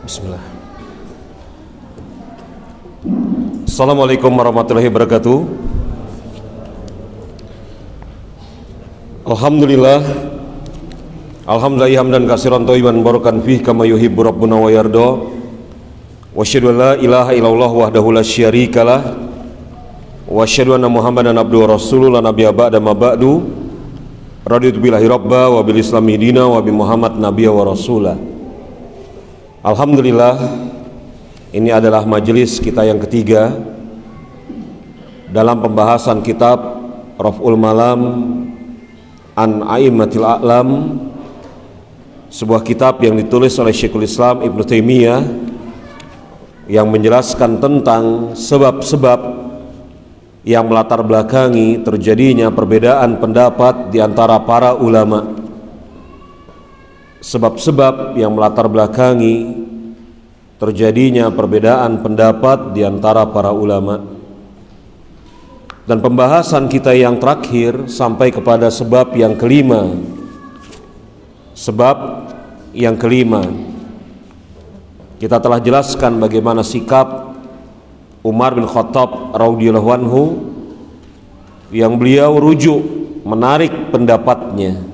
Bismillah. Assalamualaikum warahmatullahi wabarakatuh. Alhamdulillah hamdan katsiran thayyiban barakan fihi kama yuhibbu rabbuna wa yarda. Wa asyhadu an la ilaha illallah wahdahu la syarikalah wa asyhadu anna Muhammadan abduhu wa rasuluhu la nabiyya ba'da ma ba'du. Raditu billahi rabba wa bil islami dina wa bi Muhammad nabiyya wa rasulah. Alhamdulillah, ini adalah majelis kita yang ketiga dalam pembahasan kitab Raf'ul Malam an A'immatil A'lam, sebuah kitab yang ditulis oleh Syekhul Islam Ibnu Taimiyah yang menjelaskan tentang sebab-sebab yang melatar belakangi terjadinya perbedaan pendapat di antara para ulama. Sebab-sebab yang melatar belakangi terjadinya perbedaan pendapat di antara para ulama. Dan pembahasan kita yang terakhir sampai kepada sebab yang kelima. Sebab yang kelima, kita telah jelaskan bagaimana sikap Umar bin Khattab radhiyallahu anhu yang beliau rujuk menarik pendapatnya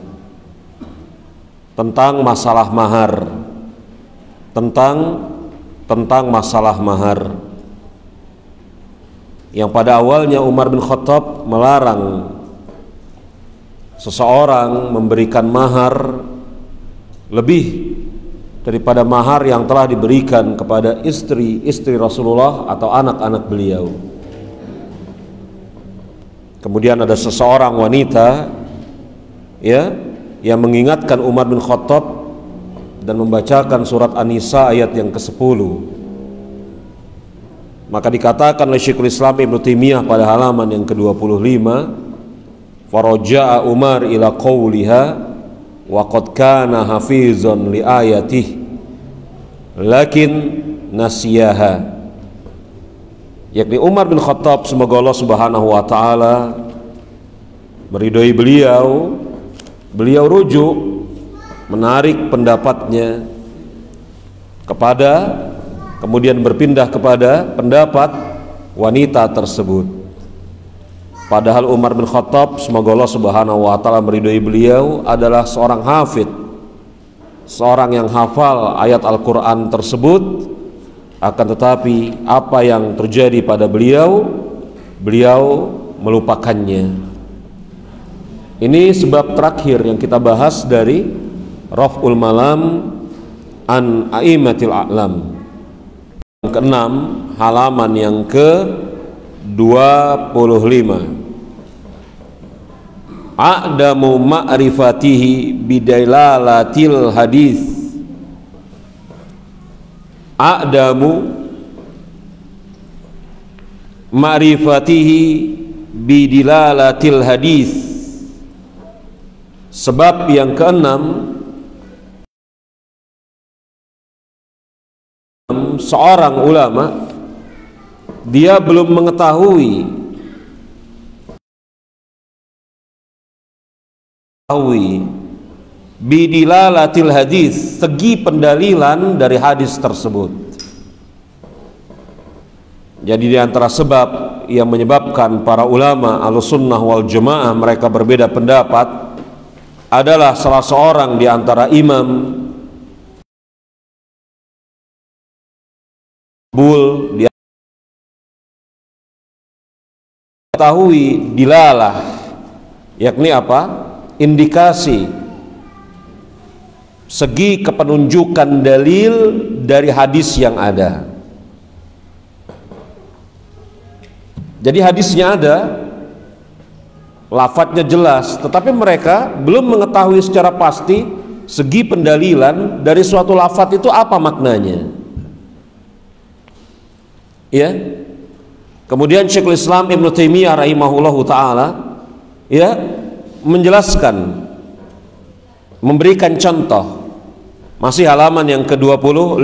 tentang masalah mahar, tentang masalah mahar, yang pada awalnya Umar bin Khattab melarang seseorang memberikan mahar lebih daripada mahar yang telah diberikan kepada istri Rasulullah atau anak-anak beliau. Kemudian ada seseorang wanita yang mengingatkan Umar bin Khattab dan membacakan surat An-Nisa ayat yang ke-10. Maka dikatakan oleh Syekhul Islam Ibnu Taimiyah pada halaman yang ke-25, faraja'a Umar ila qawliha wa qad kana hafizan li ayatihi lakin nasiyaha. Yakni Umar bin Khattab, semoga Allah Subhanahu wa taala meridhoi beliau rujuk menarik pendapatnya kemudian berpindah kepada pendapat wanita tersebut. Padahal Umar bin Khattab, semoga Allah Subhanahu wa taala meridhoi beliau, adalah seorang hafid, seorang yang hafal ayat Al-Qur'an tersebut. Akan tetapi apa yang terjadi pada beliau melupakannya. Ini sebab terakhir yang kita bahas dari Raf'ul Malam an A'immatil A'lam. Yang keenam, halaman yang ke-25. A'damu ma'rifatihi bidailalatil hadis. A'damu ma'rifatihi bidilalatil hadis. Sebab yang keenam, seorang ulama dia belum mengetahui bidilalatil hadis, segi pendalilan dari hadis tersebut. Jadi di antara sebab yang menyebabkan para ulama Ahlussunnah wal Jamaah mereka berbeda pendapat adalah salah seorang di antara imam dia mengetahui dilalah, yakni apa? Indikasi, segi kepenunjukan dalil dari hadis yang ada. Jadi hadisnya ada, lafadznya jelas, tetapi mereka belum mengetahui secara pasti segi pendalilan dari suatu lafadz itu apa maknanya. Ya. Kemudian Syekhul Islam Ibnu Taimiyah rahimahullahu taala menjelaskan, memberikan contoh, masih halaman yang ke-25,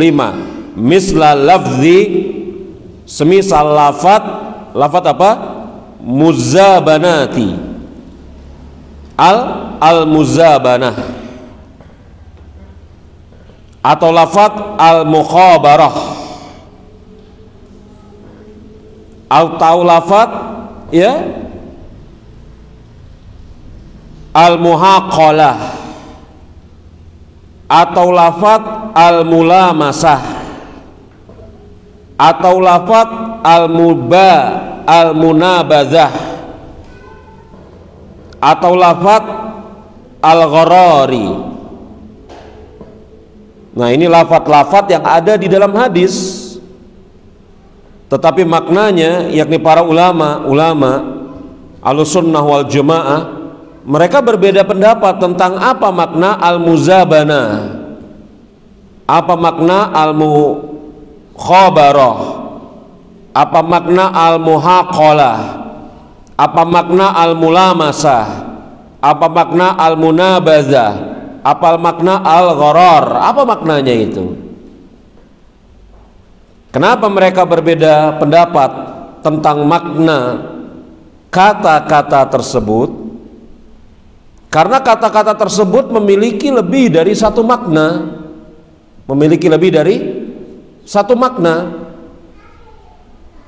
misla lafzi, semisal lafat apa? Muzabanati, al muzabanah, atau lafat al mukhabarah, atau lafat ya al muhaqalah, atau lafat al mulamasah, atau lafat al munabadzah, atau lafat al gharari. Nah, ini lafat-lafat yang ada di dalam hadis, tetapi maknanya yakni para ulama Ahlussunnah wal Jamaah mereka berbeda pendapat tentang apa makna al-muzabanah, apa makna al-mukhabarah, apa makna al-muhaqalah, apa makna al-mulamasah, apa makna al-munabadzah, apa makna al-gharar, apa maknanya itu? Kenapa mereka berbeda pendapat tentang makna kata-kata tersebut? Karena kata-kata tersebut memiliki lebih dari satu makna,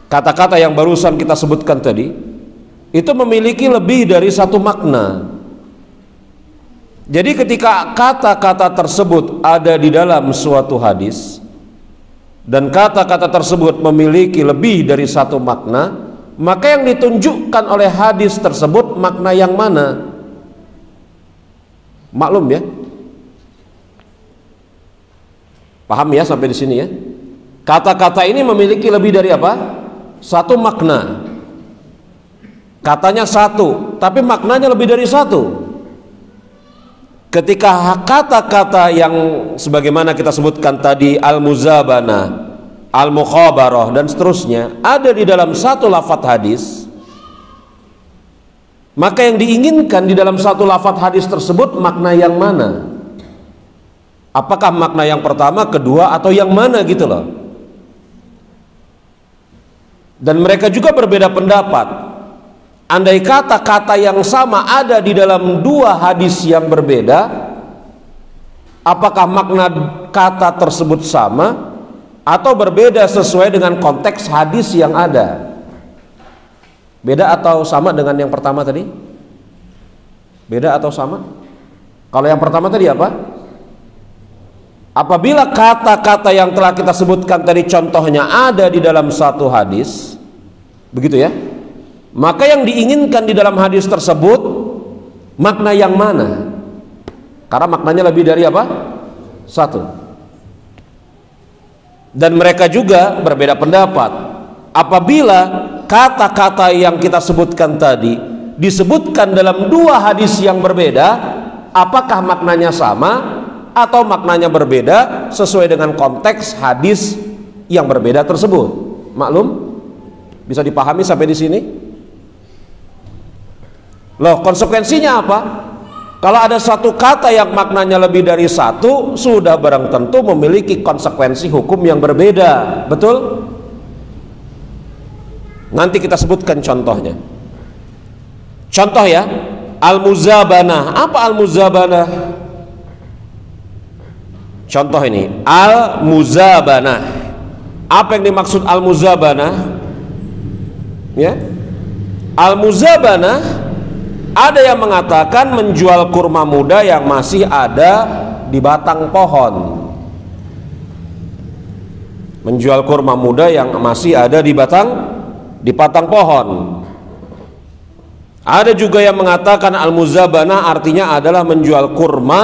Kata-kata yang barusan kita sebutkan tadi itu memiliki lebih dari satu makna. Jadi ketika kata-kata tersebut ada di dalam suatu hadis dan kata-kata tersebut memiliki lebih dari satu makna, maka yang ditunjukkan oleh hadis tersebut makna yang mana? Maklum ya? Paham ya sampai di sini ya? Kata-kata ini memiliki lebih dari apa? Satu makna. Katanya satu, tapi maknanya lebih dari satu. Ketika kata-kata yang sebagaimana kita sebutkan tadi, al-muzabanah, al-mukhabarah dan seterusnya ada di dalam satu lafaz hadis, maka yang diinginkan di dalam satu lafaz hadis tersebut makna yang mana? Apakah makna yang pertama, kedua, atau yang mana gitu loh. Dan mereka juga berbeda pendapat. Andai kata-kata yang sama ada di dalam dua hadis yang berbeda, apakah makna kata tersebut sama atau berbeda sesuai dengan konteks hadis yang ada? Beda atau sama dengan yang pertama tadi? Beda atau sama? Kalau yang pertama tadi apa? Apabila kata-kata yang telah kita sebutkan tadi contohnya ada di dalam satu hadis, begitu ya, maka yang diinginkan di dalam hadis tersebut makna yang mana? Karena maknanya lebih dari apa? Satu. Dan mereka juga berbeda pendapat apabila kata-kata yang kita sebutkan tadi disebutkan dalam dua hadis yang berbeda, apakah maknanya sama atau maknanya berbeda sesuai dengan konteks hadis yang berbeda tersebut? Maklum? Bisa dipahami sampai di sini? Loh, konsekuensinya apa? Kalau ada satu kata yang maknanya lebih dari satu, sudah barang tentu memiliki konsekuensi hukum yang berbeda. Betul? Nanti kita sebutkan contohnya. Contoh ya, al-muzabanah. Apa al-muzabanah? Contoh ini, al-muzabanah. Apa yang dimaksud al-muzabanah? Ya, al-muzabanah, ada yang mengatakan menjual kurma muda yang masih ada di batang pohon. Menjual kurma muda yang masih ada di batang pohon. Ada juga yang mengatakan al-muzabanah artinya adalah menjual kurma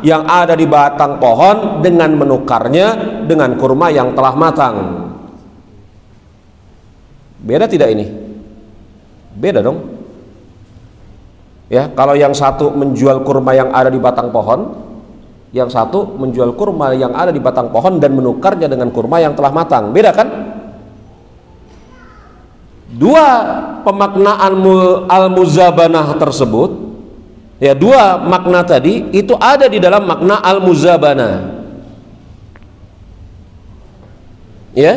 yang ada di batang pohon dengan menukarnya dengan kurma yang telah matang. Beda tidak ini? Beda dong. Ya, kalau yang satu menjual kurma yang ada di batang pohon, yang satu menjual kurma yang ada di batang pohon dan menukarnya dengan kurma yang telah matang. Beda kan? Dua pemaknaan al-muzabanah tersebut, ya, dua makna tadi itu ada di dalam makna al-muzabanah. Ya.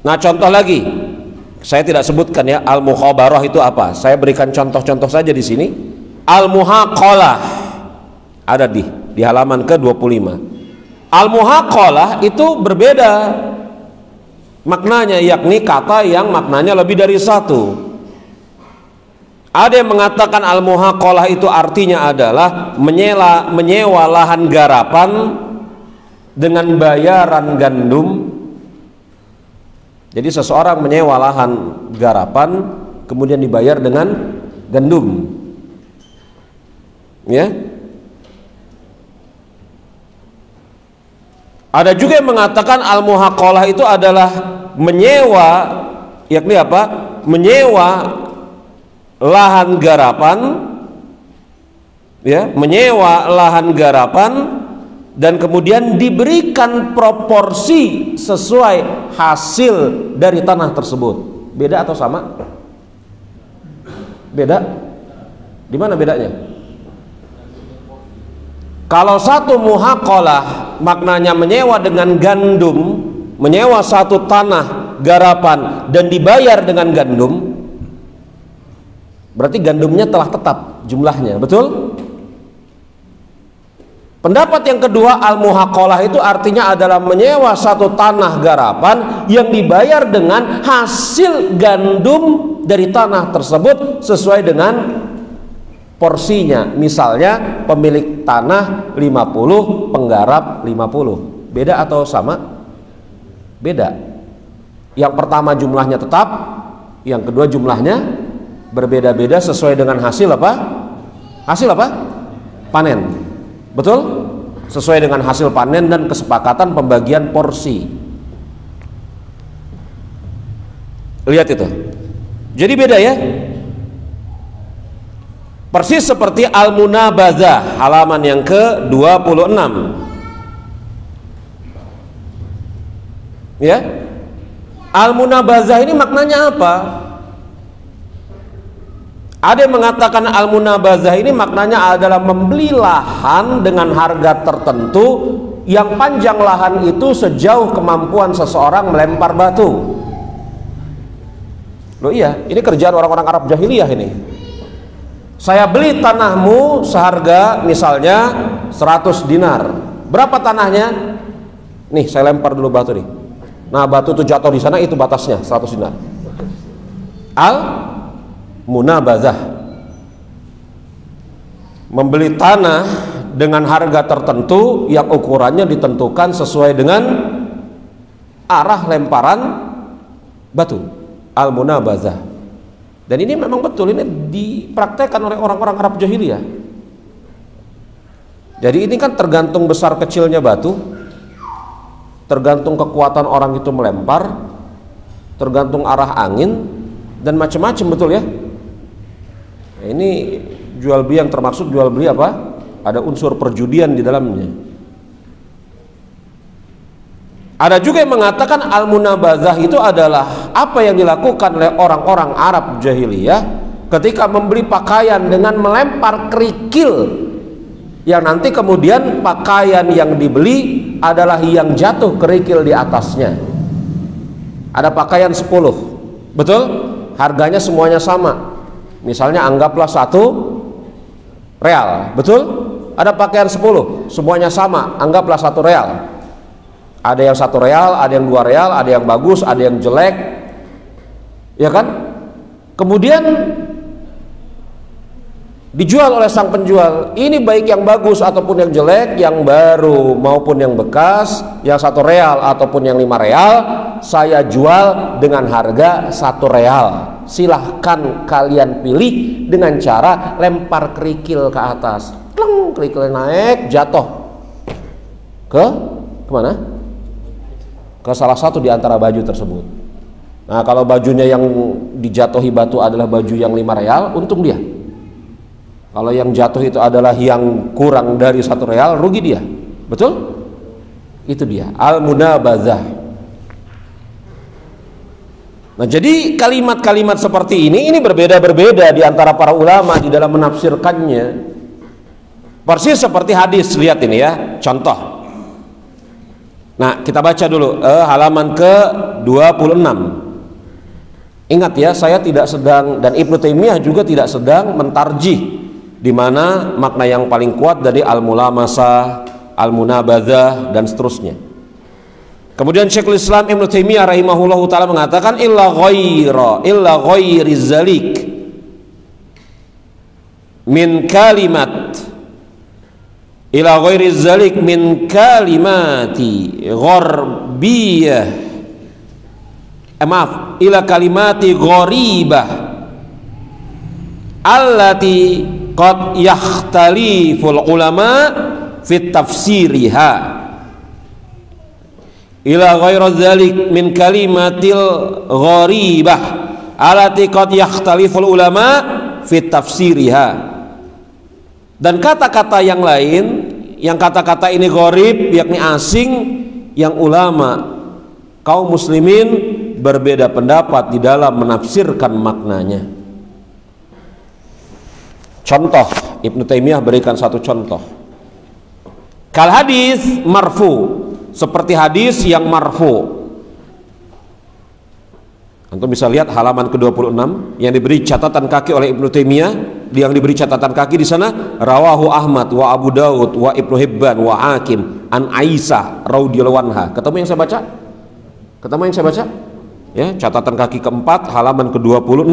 Nah, contoh lagi, saya tidak sebutkan ya, al-mukhabarah itu apa. Saya berikan contoh-contoh saja di sini. Al-muhaqalah ada di halaman ke-25. Al-muhaqalah itu berbeda maknanya, yakni kata yang maknanya lebih dari satu. Ada yang mengatakan al-muhaqalah itu artinya adalah menyewa lahan garapan dengan bayaran gandum. Jadi seseorang menyewa lahan garapan kemudian dibayar dengan gandum. Ya. Ada juga yang mengatakan al-muhaqalah itu adalah menyewa, yakni apa? Menyewa lahan garapan, ya, menyewa lahan garapan dan kemudian diberikan proporsi sesuai hasil dari tanah tersebut. Beda atau sama? Beda? Di mana bedanya? Kalau satu muhaqalah maknanya menyewa dengan gandum, menyewa satu tanah garapan dan dibayar dengan gandum, berarti gandumnya telah tetap jumlahnya, betul? Pendapat yang kedua, al-muhaqalah itu artinya adalah menyewa satu tanah garapan yang dibayar dengan hasil gandum dari tanah tersebut sesuai dengan porsinya. Misalnya pemilik tanah 50, penggarap 50. Beda atau sama? Beda. Yang pertama jumlahnya tetap, yang kedua jumlahnya berbeda-beda sesuai dengan hasil apa? Hasil apa? Panen. Betul? Sesuai dengan hasil panen dan kesepakatan pembagian porsi. Lihat itu. Jadi beda ya. Persis seperti al-munabazah halaman yang ke-26. Ya. Al-munabazah ini maknanya apa? Ada yang mengatakan al-munabazah ini maknanya adalah membeli lahan dengan harga tertentu yang panjang lahan itu sejauh kemampuan seseorang melempar batu. Loh iya, ini kerjaan orang-orang Arab jahiliyah ini. Saya beli tanahmu seharga misalnya 100 dinar. Berapa tanahnya? Nih, saya lempar dulu batu nih. Nah, batu itu jatuh di sana, itu batasnya 100 dinar. Al-munabazah. Membeli tanah dengan harga tertentu yang ukurannya ditentukan sesuai dengan arah lemparan batu. Al-munabazah. Dan ini memang betul, ini dipraktekkan oleh orang-orang Arab jahiliyah. Jadi ini kan tergantung besar kecilnya batu, tergantung kekuatan orang itu melempar, tergantung arah angin, dan macam-macam, betul ya. Nah, ini jual beli yang termaksud jual beli apa? Ada unsur perjudian di dalamnya. Ada juga yang mengatakan al-munabazah itu adalah apa yang dilakukan oleh orang-orang Arab jahiliyah ketika membeli pakaian dengan melempar kerikil, yang nanti kemudian pakaian yang dibeli adalah yang jatuh kerikil di atasnya. Ada pakaian 10, betul? Harganya semuanya sama. Misalnya anggaplah 1 real, betul? Ada pakaian 10, semuanya sama, anggaplah 1 real. Ada yang 1 real, ada yang 2 real, ada yang bagus, ada yang jelek, ya kan? Kemudian dijual oleh sang penjual. Ini baik yang bagus ataupun yang jelek, yang baru maupun yang bekas, yang 1 real ataupun yang 5 real, saya jual dengan harga 1 real. Silahkan kalian pilih dengan cara lempar kerikil ke atas. Kleng, kerikil naik, jatuh ke kemana? Ke salah satu di antara baju tersebut. Nah, kalau bajunya yang dijatuhi batu adalah baju yang 5 real, untung dia. Kalau yang jatuh itu adalah yang kurang dari 1 real, rugi dia. Betul? Itu dia, al-munabazah. Nah, jadi kalimat-kalimat seperti ini berbeda-berbeda di antara para ulama di dalam menafsirkannya. Persis seperti hadis, lihat ini ya, contoh. Nah, kita baca dulu halaman ke-26. Ingat ya, saya tidak sedang, dan Ibnu Taimiyah juga tidak sedang mentarjih di mana makna yang paling kuat dari al-mulamasah, al-munabadzah dan seterusnya. Kemudian Syekhul Islam Ibnu Taimiyah rahimahullahu taala mengatakan illa ghairi zalik min kalimat ila ghairi zalik min kalimati gharbiyah ila kalimati gharibah allati qad yakhtaliful ulama fit tafsiriha ila ghairi zalik min kalimatil gharibah allati qad yakhtaliful ulama fit tafsiriha. Dan kata-kata yang lain, yang kata-kata ini gharib, yakni asing, yang ulama kaum muslimin berbeda pendapat di dalam menafsirkan maknanya. Contoh, Ibnu Taimiyah berikan satu contoh. Kal hadis marfu, seperti hadis yang marfu. Antum bisa lihat halaman ke-26 yang diberi catatan kaki oleh Ibnu Taimiyah, yang diberi catatan kaki di sana rawahu Ahmad wa Abu Daud wa Ibnu Hibban wa Hakim an Aisyah radhiyallahu anha. Ketemu yang saya baca? Ketemu yang saya baca? Ya, catatan kaki keempat halaman ke-26.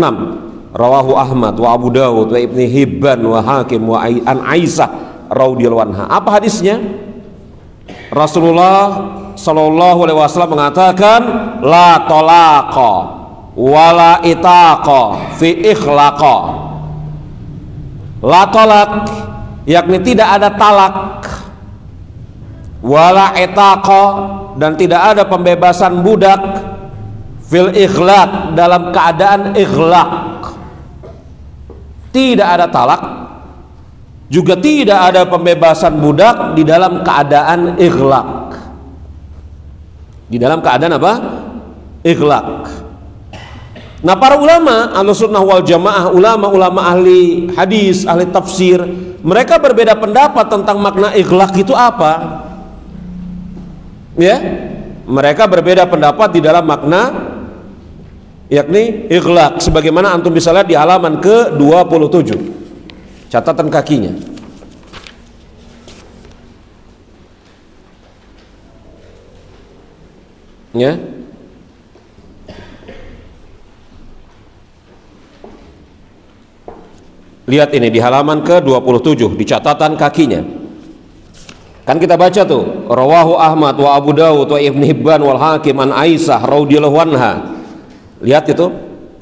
Rawahu Ahmad wa Abu Daud wa Ibnu Hibban wa Hakim wa an Aisyah radhiyallahu anha. Apa hadisnya? Rasulullah sallallahu alaihi wasallam mengatakan la talaqa wala itaqa fi ikhlaqa. La talak, yakni tidak ada talak, wala itaqa, dan tidak ada pembebasan budak, fil ikhlaq, dalam keadaan ikhlaq. Tidak ada talak, juga tidak ada pembebasan budak di dalam keadaan ikhlaq. Di dalam keadaan apa? Ikhlaq. Nah, para ulama Ahlussunnah wal Jamaah, ulama-ulama ahli hadis, ahli tafsir, mereka berbeda pendapat tentang makna ikhlaq itu apa. Ya, mereka berbeda pendapat di dalam makna yakni ikhlaq, sebagaimana antum bisa lihat di halaman ke-27 catatan kakinya. Ya, lihat ini di halaman ke-27 di catatan kakinya. Kan kita baca tuh rawahu Ahmad wa Abu Daud wa Ibnu Hibban wal Hakim an Aisyah radhiyallahu anha. Lihat itu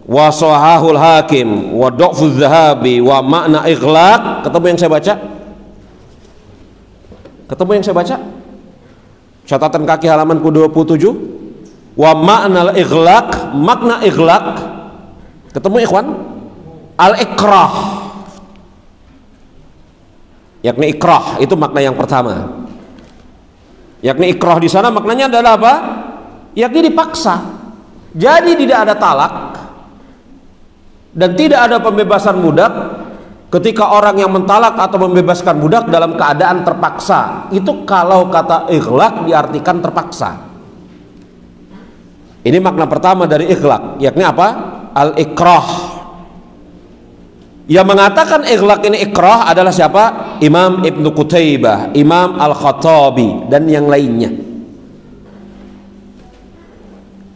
wa sahahul Hakim wa dhafuz Zahabi wa makna ikhlaq. Ketemu yang saya baca? Ketemu yang saya baca? Catatan kaki halaman ke-27 wa makna ikhlaq, makna ikhlaq. Ketemu ikhwan? Al-ikrah, yakni ikrah, itu makna yang pertama. Yakni ikrah di sana maknanya adalah apa? Yakni dipaksa. Jadi tidak ada talak dan tidak ada pembebasan budak ketika orang yang mentalak atau membebaskan budak dalam keadaan terpaksa. Itu kalau kata ikhlaq diartikan terpaksa. Ini makna pertama dari ikhlaq, yakni apa? Al-ikrah. Yang mengatakan ikhlaq ini ikrah adalah siapa? Imam Ibnu Qutaibah, Imam Al-Khattabi, dan yang lainnya.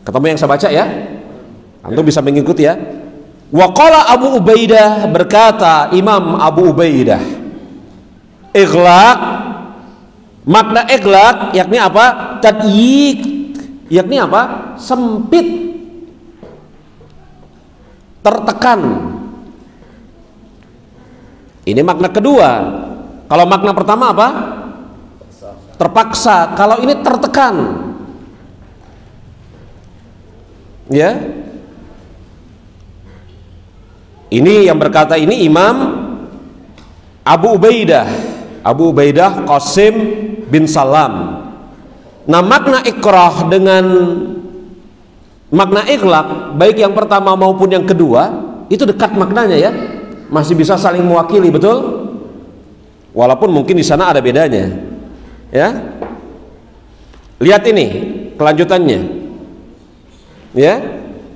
Ketemu yang saya baca ya? Antum bisa mengikuti ya. Wa qala Abu Ubaidah, berkata Imam Abu Ubaidah, ikhlaq, makna ikhlaq yakni apa? Tadyik, yakni apa? Sempit, tertekan. Ini makna kedua. Kalau makna pertama apa? Terpaksa. Kalau ini tertekan. Ya. Ini yang berkata ini Imam Abu Ubaidah. Abu Ubaidah Qasim bin Salam. Nah, makna ikrah dengan makna ikhlaq, baik yang pertama maupun yang kedua, itu dekat maknanya ya. Masih bisa saling mewakili, betul? Walaupun mungkin di sana ada bedanya. Ya. Lihat ini kelanjutannya. Ya.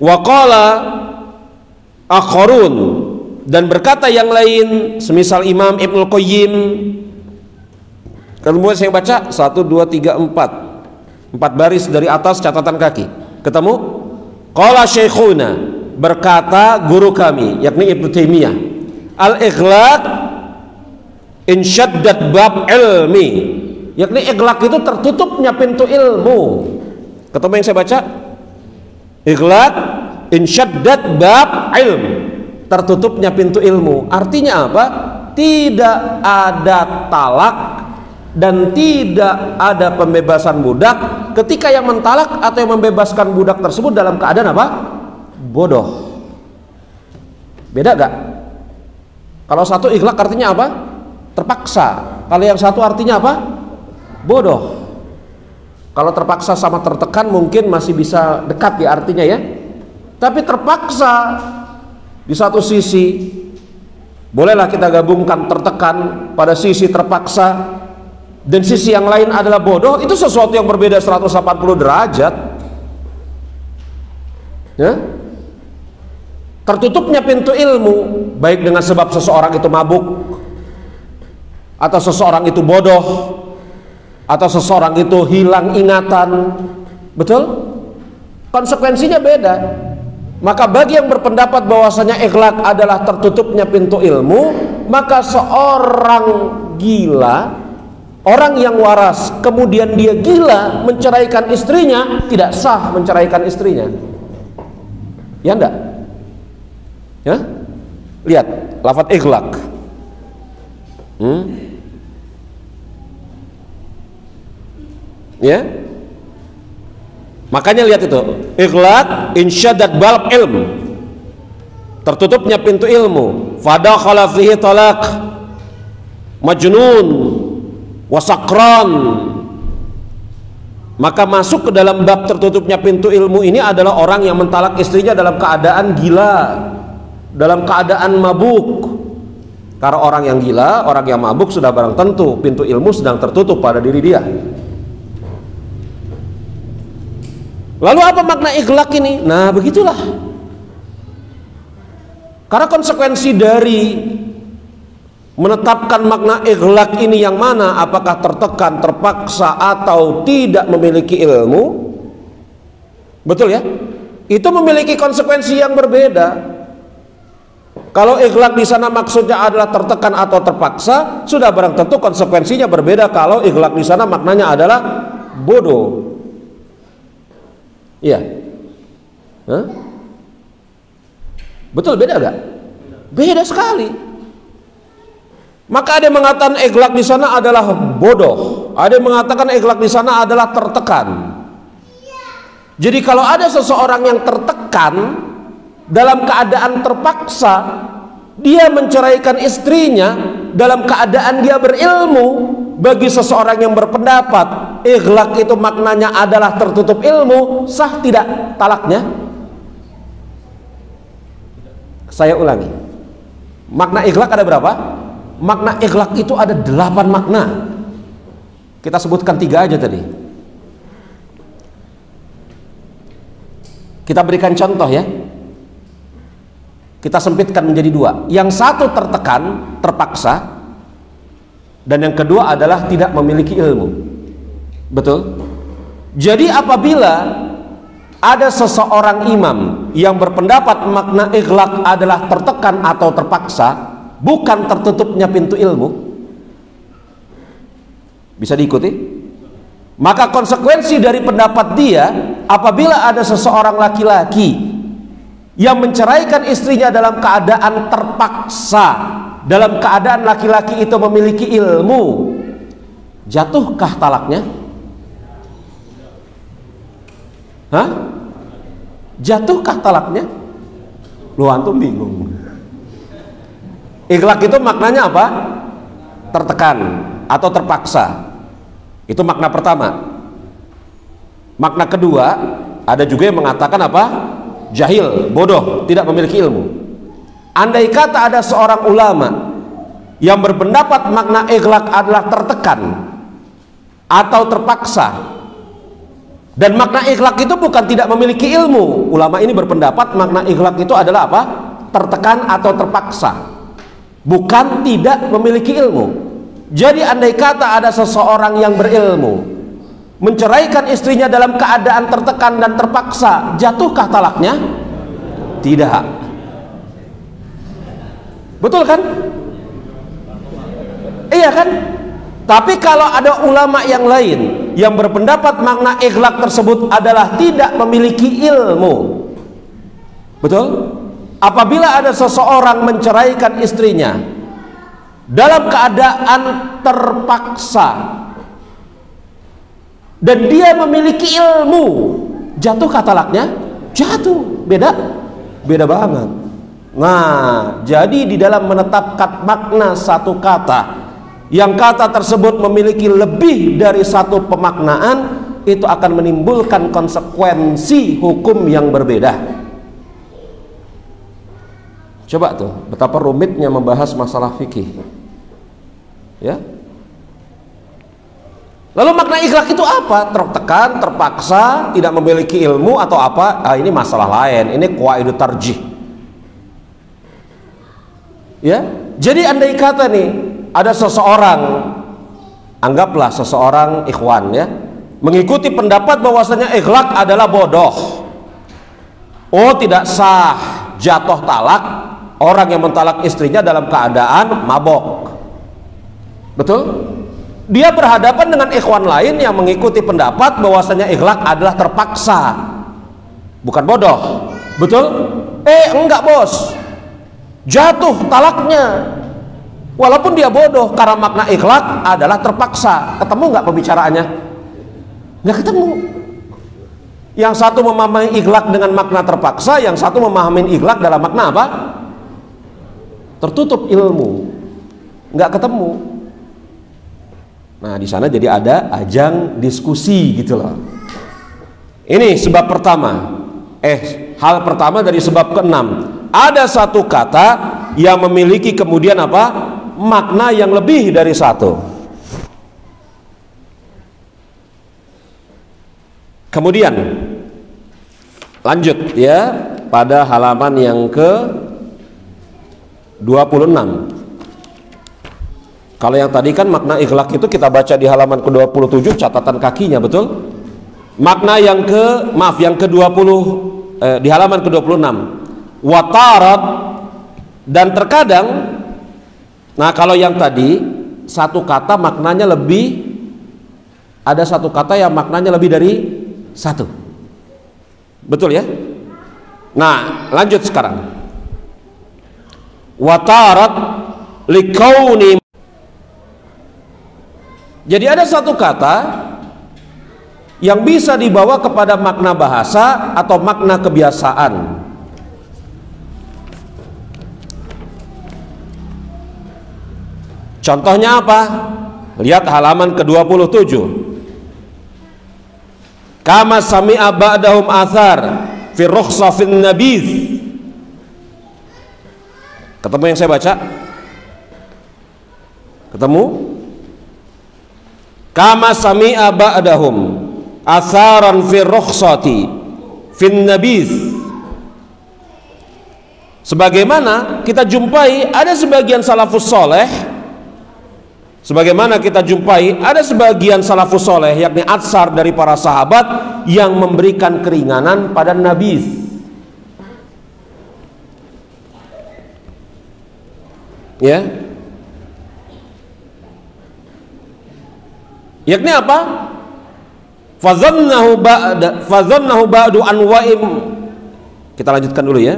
Wa qala akharun, dan berkata yang lain, semisal Imam Ibnul Qayyim. Kalau saya baca 1 2 3 4 baris dari atas catatan kaki. Ketemu? Qala syekhuna, berkata guru kami yakni Ibnu Taimiyah, al-ighlaq in syaddat bab ilmi, yakni ighlaq itu tertutupnya pintu ilmu. Ketemu yang saya baca? Ighlaq in syaddat bab ilm, tertutupnya pintu ilmu. Artinya apa? Tidak ada talak dan tidak ada pembebasan budak ketika yang mentalak atau yang membebaskan budak tersebut dalam keadaan apa? Bodoh. Beda gak? Kalau satu ighlaq artinya apa? Terpaksa. Kalau yang satu artinya apa? Bodoh. Kalau terpaksa sama tertekan mungkin masih bisa dekat ya artinya ya. Tapi terpaksa di satu sisi, bolehlah kita gabungkan tertekan pada sisi terpaksa, dan sisi yang lain adalah bodoh. Itu sesuatu yang berbeda 180 derajat ya. Tertutupnya pintu ilmu baik dengan sebab seseorang itu mabuk, atau seseorang itu bodoh, atau seseorang itu hilang ingatan. Betul? Konsekuensinya beda. Maka bagi yang berpendapat bahwasanya ighlaq adalah tertutupnya pintu ilmu, maka seorang gila, orang yang waras, kemudian dia gila menceraikan istrinya, tidak sah menceraikan istrinya. Ya enggak? Ya? Lihat lafaz ighlaq. Ya? Makanya lihat itu, ighlaq insyaddat bab ilm, tertutupnya pintu ilmu. Fadakhala fihi talaq majnun wasakran, maka masuk ke dalam bab tertutupnya pintu ilmu ini adalah orang yang mentalak istrinya dalam keadaan gila, dalam keadaan mabuk. Karena orang yang gila, orang yang mabuk sudah barang tentu pintu ilmu sedang tertutup pada diri dia. Lalu apa makna ighlaq ini? Nah begitulah. Karena konsekuensi dari menetapkan makna ighlaq ini yang mana, apakah tertekan, terpaksa, atau tidak memiliki ilmu, betul ya? Itu memiliki konsekuensi yang berbeda. Kalau ighlaq di sana maksudnya adalah tertekan atau terpaksa, sudah barang tentu konsekuensinya berbeda kalau ighlaq di sana maknanya adalah bodoh. Iya. Hah? Betul, beda gak? Beda sekali. Maka ada yang mengatakan ighlaq di sana adalah bodoh, ada yang mengatakan ighlaq di sana adalah tertekan. Jadi kalau ada seseorang yang tertekan dalam keadaan terpaksa, dia menceraikan istrinya dalam keadaan dia berilmu, bagi seseorang yang berpendapat ighlaq itu maknanya adalah tertutup ilmu, sah tidak talaknya? Saya ulangi, makna ighlaq ada berapa? Makna ighlaq itu ada 8 makna. Kita sebutkan 3 aja tadi. Kita berikan contoh ya. Kita sempitkan menjadi 2. Yang satu tertekan, terpaksa, dan yang kedua adalah tidak memiliki ilmu. Betul? Jadi apabila ada seseorang imam yang berpendapat makna ighlaq adalah tertekan atau terpaksa, bukan tertutupnya pintu ilmu, bisa diikuti? Maka konsekuensi dari pendapat dia, apabila ada seseorang laki-laki yang menceraikan istrinya dalam keadaan terpaksa, dalam keadaan laki-laki itu memiliki ilmu, jatuhkah talaknya? Hah? Jatuhkah talaknya? Lu antum bingung. Ighlaq itu maknanya apa? Tertekan atau terpaksa. Itu makna pertama. Makna kedua, ada juga yang mengatakan apa? Jahil, bodoh, tidak memiliki ilmu. Andai kata ada seorang ulama yang berpendapat makna ighlaq adalah tertekan atau terpaksa, Dan makna ikhlaq itu bukan tidak memiliki ilmu. Ulama ini berpendapat makna ikhlaq itu adalah apa? Tertekan atau terpaksa, bukan tidak memiliki ilmu. Jadi andai kata ada seseorang yang berilmu menceraikan istrinya dalam keadaan tertekan dan terpaksa, jatuhkah talaknya? Tidak. Betul kan? Iya kan? Tapi kalau ada ulama yang lain yang berpendapat makna ikhlaq tersebut adalah tidak memiliki ilmu, betul? Apabila ada seseorang menceraikan istrinya dalam keadaan terpaksa dan dia memiliki ilmu, jatuhkah talaknya? Jatuh. Beda banget. Nah, jadi di dalam menetapkan makna satu kata, yang kata tersebut memiliki lebih dari satu pemaknaan, itu akan menimbulkan konsekuensi hukum yang berbeda. Coba tuh, betapa rumitnya membahas masalah fikih. Ya. Lalu makna ikhlaq itu apa? Tertekan, terpaksa, tidak memiliki ilmu atau apa? Ini masalah lain. Ini qawaidut tarjih. Ya. Jadi andai kata nih ada seseorang, anggaplah seseorang ikhwan ya, mengikuti pendapat bahwasanya ikhlaq adalah bodoh. Oh, tidak sah, jatuh talak orang yang mentalak istrinya dalam keadaan mabok. Betul? Dia berhadapan dengan ikhwan lain yang mengikuti pendapat bahwasanya ikhlaq adalah terpaksa, bukan bodoh. Betul? Enggak bos, jatuh talaknya walaupun dia bodoh, karena makna ikhlaq adalah terpaksa. Ketemu nggak pembicaraannya? Nggak ketemu. Yang satu memahami ikhlaq dengan makna terpaksa, yang satu memahami ikhlaq dalam makna apa? Tertutup ilmu, nggak ketemu. Nah, di sana jadi ada ajang diskusi gitu loh. Ini sebab pertama. Hal pertama dari sebab keenam. Ada satu kata yang memiliki kemudian apa? Makna yang lebih dari satu. Kemudian lanjut ya pada halaman yang ke 26. Kalau yang tadi kan makna ikhlaq itu kita baca di halaman ke-27 catatan kakinya, betul? Makna yang ke-20 di halaman ke-26. Watarat, dan terkadang, nah kalau yang tadi satu kata maknanya lebih, ada satu kata yang maknanya lebih dari satu. Betul ya? Nah, lanjut sekarang. Watarat likauni. Jadi ada satu kata yang bisa dibawa kepada makna bahasa atau makna kebiasaan. Contohnya apa? Lihat halaman ke-27. Kama sami'a ba'dahum athar fi rukhsa fin nabiz. Ketemu yang saya baca? Ketemu? Kama sami'a ba'dahum atharan fi rukhsati fin nabiz. Sebagaimana kita jumpai ada sebagian salafus soleh, sebagaimana kita jumpai ada sebagian salafus soleh, yakni atsar dari para sahabat yang memberikan keringanan pada nabiz. Ya, yakni apa? Fadhannahu ba'du anwa'im. Kita lanjutkan dulu ya.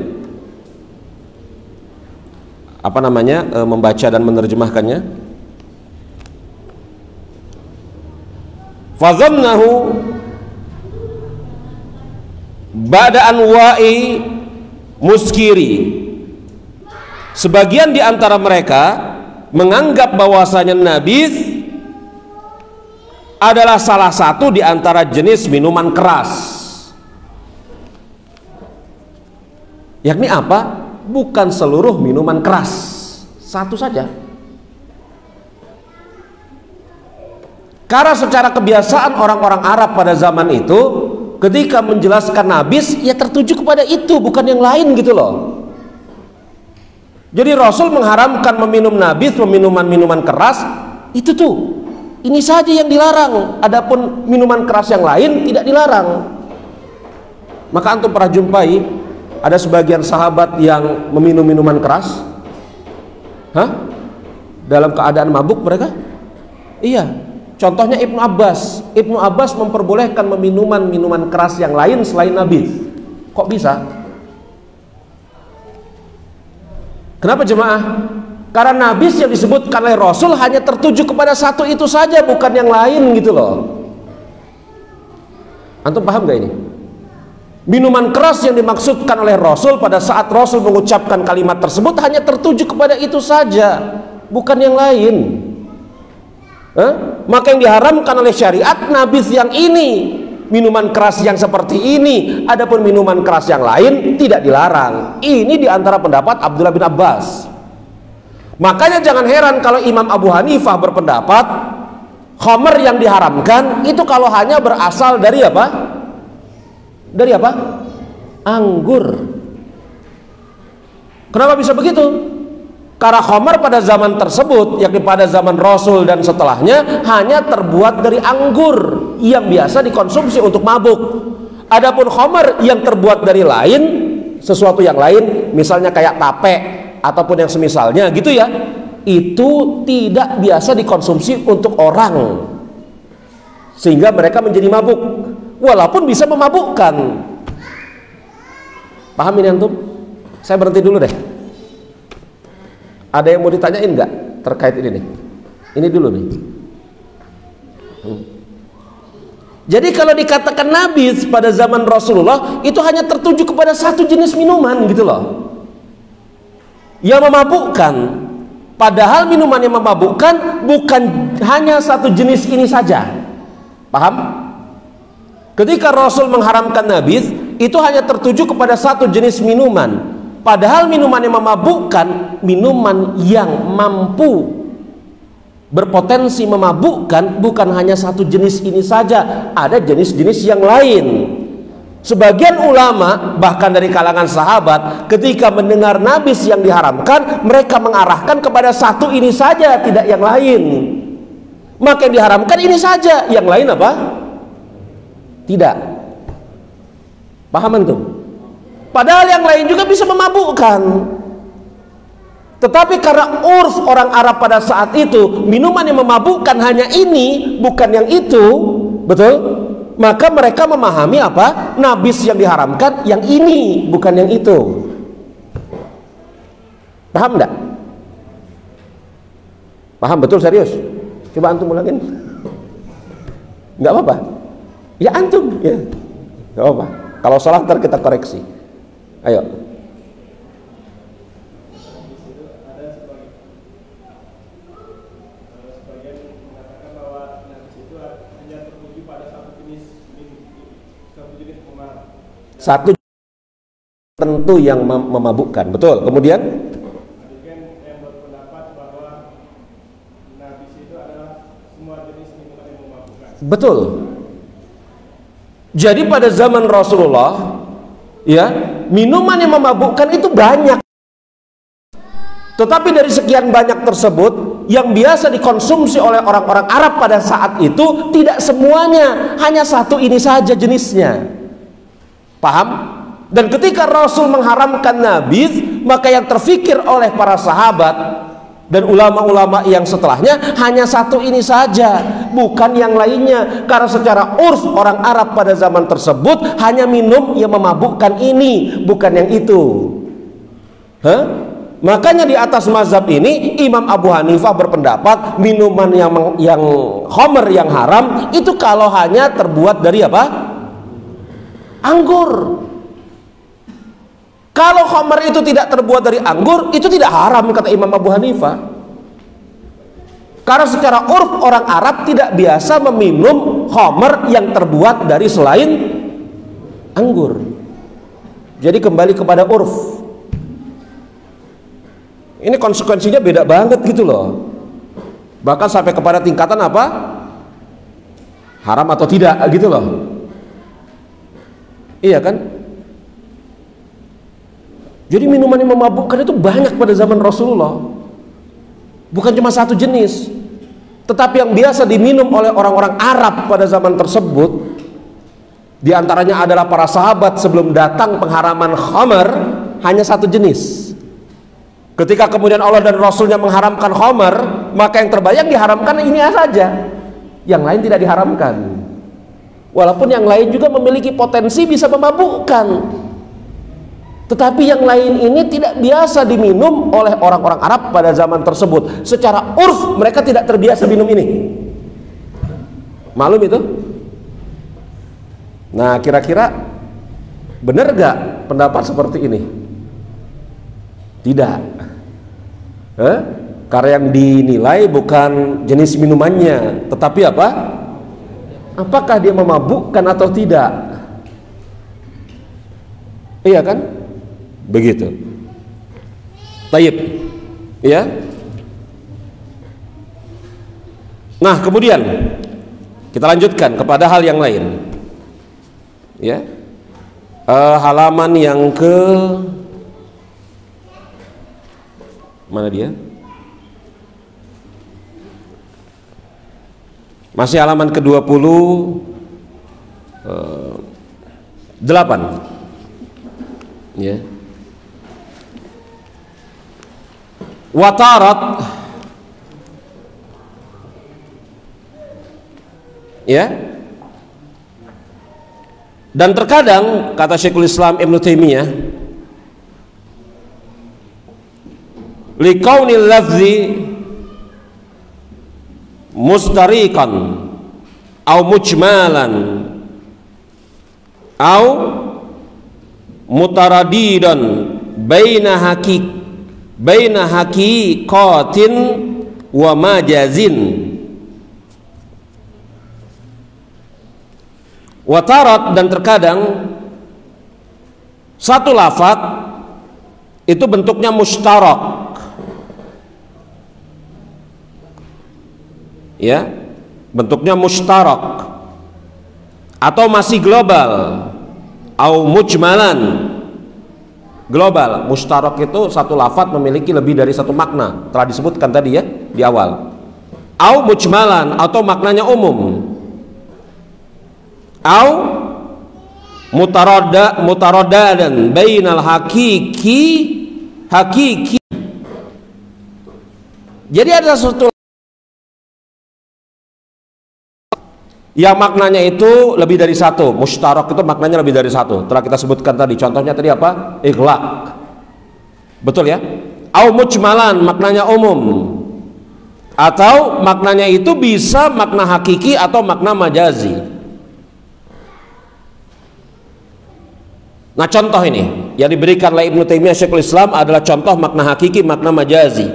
Apa namanya? Membaca dan menerjemahkannya. Fadhannahu ba'da anwa'i muskiri. Sebagian di antara mereka menganggap bahwasanya nabiz adalah salah satu di antara jenis minuman keras. Yakni apa? Bukan seluruh minuman keras, satu saja. Karena secara kebiasaan orang-orang Arab pada zaman itu ketika menjelaskan nabis ya tertuju kepada itu, bukan yang lain gitu loh. Jadi Rasul mengharamkan meminum nabis, minuman keras, itu tuh, ini saja yang dilarang. Adapun minuman keras yang lain tidak dilarang. Maka antum pernah jumpai ada sebagian sahabat yang meminum minuman keras? Dalam keadaan mabuk mereka? Iya. Contohnya Ibnu Abbas. Ibnu Abbas memperbolehkan minuman keras yang lain selain nabis. Kok bisa? Kenapa jemaah? Karena nabis yang disebutkan oleh Rasul hanya tertuju kepada satu itu saja, bukan yang lain gitu loh. Antum paham gak ini? Minuman keras yang dimaksudkan oleh Rasul pada saat Rasul mengucapkan kalimat tersebut hanya tertuju kepada itu saja, bukan yang lain. Maka yang diharamkan oleh syariat nabis yang ini, minuman keras yang seperti ini. Adapun minuman keras yang lain tidak dilarang. Ini diantara pendapat Abdullah bin Abbas. Makanya jangan heran kalau Imam Abu Hanifah berpendapat khamr yang diharamkan itu kalau hanya berasal dari apa? Dari apa? Anggur. Kenapa bisa begitu? Karena khamr pada zaman tersebut, yakni pada zaman Rasul dan setelahnya, hanya terbuat dari anggur yang biasa dikonsumsi untuk mabuk. Adapun khamr yang terbuat dari lain, sesuatu yang lain, misalnya kayak tape ataupun yang semisalnya gitu ya, itu tidak biasa dikonsumsi untuk orang, sehingga mereka menjadi mabuk, walaupun bisa memabukkan. Paham ini antum? Saya berhenti dulu deh. Ada yang mau ditanyain nggak terkait ini nih? Ini dulu nih. Jadi kalau dikatakan nabis pada zaman Rasulullah itu hanya tertuju kepada satu jenis minuman gitu loh, yang memabukkan. Padahal minuman yang memabukkan bukan hanya satu jenis ini saja. Paham? Ketika Rasul mengharamkan nabis itu hanya tertuju kepada satu jenis minuman. Padahal minuman yang memabukkan, minuman yang mampu berpotensi memabukkan bukan hanya satu jenis ini saja, ada jenis-jenis yang lain. Sebagian ulama bahkan dari kalangan sahabat ketika mendengar nabis yang diharamkan, mereka mengarahkan kepada satu ini saja, tidak yang lain. Maka yang diharamkan ini saja, yang lain apa? Tidak. Paham antum? Padahal yang lain juga bisa memabukkan. Tetapi karena urf orang Arab pada saat itu, minuman yang memabukkan hanya ini, bukan yang itu, betul? Maka mereka memahami apa? Nabis yang diharamkan yang ini, bukan yang itu. Paham enggak? Paham betul, serius? Coba antum ulangin. Enggak apa-apa. Ya antum, ya. Enggak apa-apa. Kalau salah ntar kita koreksi. Ayo. Satu tentu yang memabukkan, betul. Kemudian yang berpendapat bahwa nabis itu adalah semua jenis minuman yang memabukkan. Betul. Jadi pada zaman Rasulullah, ya, minuman yang memabukkan itu banyak. Tetapi dari sekian banyak tersebut yang biasa dikonsumsi oleh orang-orang Arab pada saat itu tidak semuanya, hanya satu ini saja jenisnya. Paham? Dan ketika Rasul mengharamkan nabis, maka yang terfikir oleh para sahabat dan ulama-ulama yang setelahnya hanya satu ini saja, bukan yang lainnya. Karena secara urf orang Arab pada zaman tersebut hanya minum yang memabukkan ini, bukan yang itu. Makanya di atas mazhab ini Imam Abu Hanifah berpendapat minuman yang khamr yang haram itu kalau hanya terbuat dari apa? Anggur. Kalau khamr itu tidak terbuat dari anggur, itu tidak haram kata Imam Abu Hanifah. Karena secara urf orang Arab tidak biasa meminum khamr yang terbuat dari selain anggur. Jadi kembali kepada urf. Ini konsekuensinya beda banget gitu loh. Bahkan sampai kepada tingkatan apa? Haram atau tidak gitu loh. Iya kan? Jadi minuman yang memabukkan itu banyak pada zaman Rasulullah. Bukan cuma satu jenis, tetapi yang biasa diminum oleh orang-orang Arab pada zaman tersebut, di antaranya adalah para sahabat sebelum datang pengharaman khamar, hanya satu jenis. Ketika kemudian Allah dan Rasulnya mengharamkan khamar, maka yang terbayang diharamkan ini saja, yang lain tidak diharamkan. Walaupun yang lain juga memiliki potensi bisa memabukkan, tetapi yang lain ini tidak biasa diminum oleh orang-orang Arab pada zaman tersebut. Secara urf mereka tidak terbiasa minum ini. Maklum itu? Nah, kira-kira benar gak pendapat seperti ini? Tidak. Karena yang dinilai bukan jenis minumannya, tetapi apa? Apakah dia memabukkan atau tidak? Iya kan? Begitu. Tayyib. Ya. Nah, kemudian kita lanjutkan kepada hal yang lain. Ya. Halaman yang ke mana dia? Masih halaman ke-28. Ya. Watarat, ya, dan terkadang kata Syekhul Islam Ibnu Taimiyah, liqaunil lafzi mustariqan au mujmalan au mutaradidan baina haqiqatin wa majazin. Watarat, dan terkadang satu lafaz itu bentuknya mustarak, ya, bentuknya mustarak atau masih global, au mujmalan, global. Mustarak itu satu lafaz memiliki lebih dari satu makna, telah disebutkan tadi ya di awal. Au mujmalan, atau maknanya umum. Au mutaradadan bainal hakiki. Jadi ada suatu yang maknanya itu lebih dari satu. Mustarak itu maknanya lebih dari satu, telah kita sebutkan tadi. Contohnya tadi apa? Ighlaq. Betul ya? Au mujmalan, maknanya umum, atau maknanya itu bisa makna hakiki atau makna majazi. Nah, contoh ini yang diberikan oleh Ibnu Taimiyah Syekhul Islam adalah contoh makna hakiki, makna majazi.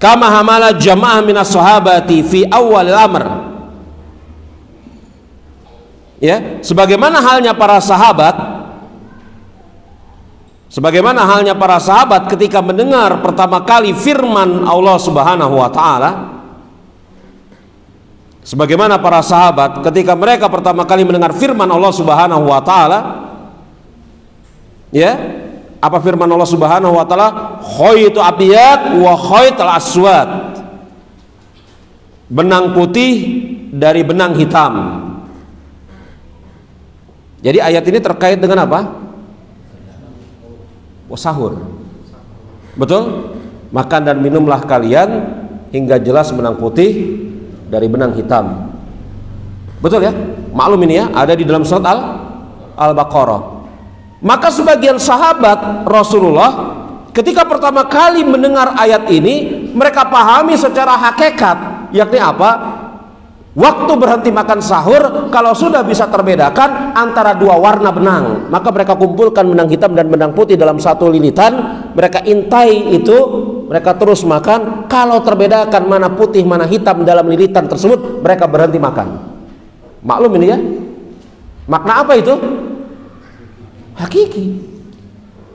Kama hamala jama'ah minas sahabati fi awwalil amr. Ya, sebagaimana halnya para sahabat ketika mendengar pertama kali firman Allah Subhanahu wa taala. Sebagaimana para sahabat ketika mereka pertama kali mendengar firman Allah Subhanahu wa taala, ya, apa firman Allah Subhanahu wa taala? Khaytu abyad wa khaytul aswad. Benang putih dari benang hitam. Jadi ayat ini terkait dengan apa? Sahur. Betul? Makan dan minumlah kalian hingga jelas benang putih dari benang hitam. Betul ya? Maklum ini ya, ada di dalam surat Al-Baqarah. Maka sebagian sahabat Rasulullah ketika pertama kali mendengar ayat ini, mereka pahami secara hakikat, yakni apa? Waktu berhenti makan sahur kalau sudah bisa terbedakan antara dua warna benang, maka mereka kumpulkan benang hitam dan benang putih dalam satu lilitan, mereka intai itu, mereka terus makan. Kalau terbedakan mana putih mana hitam dalam lilitan tersebut, mereka berhenti makan. Maklum ini ya, makna apa itu? Hakiki.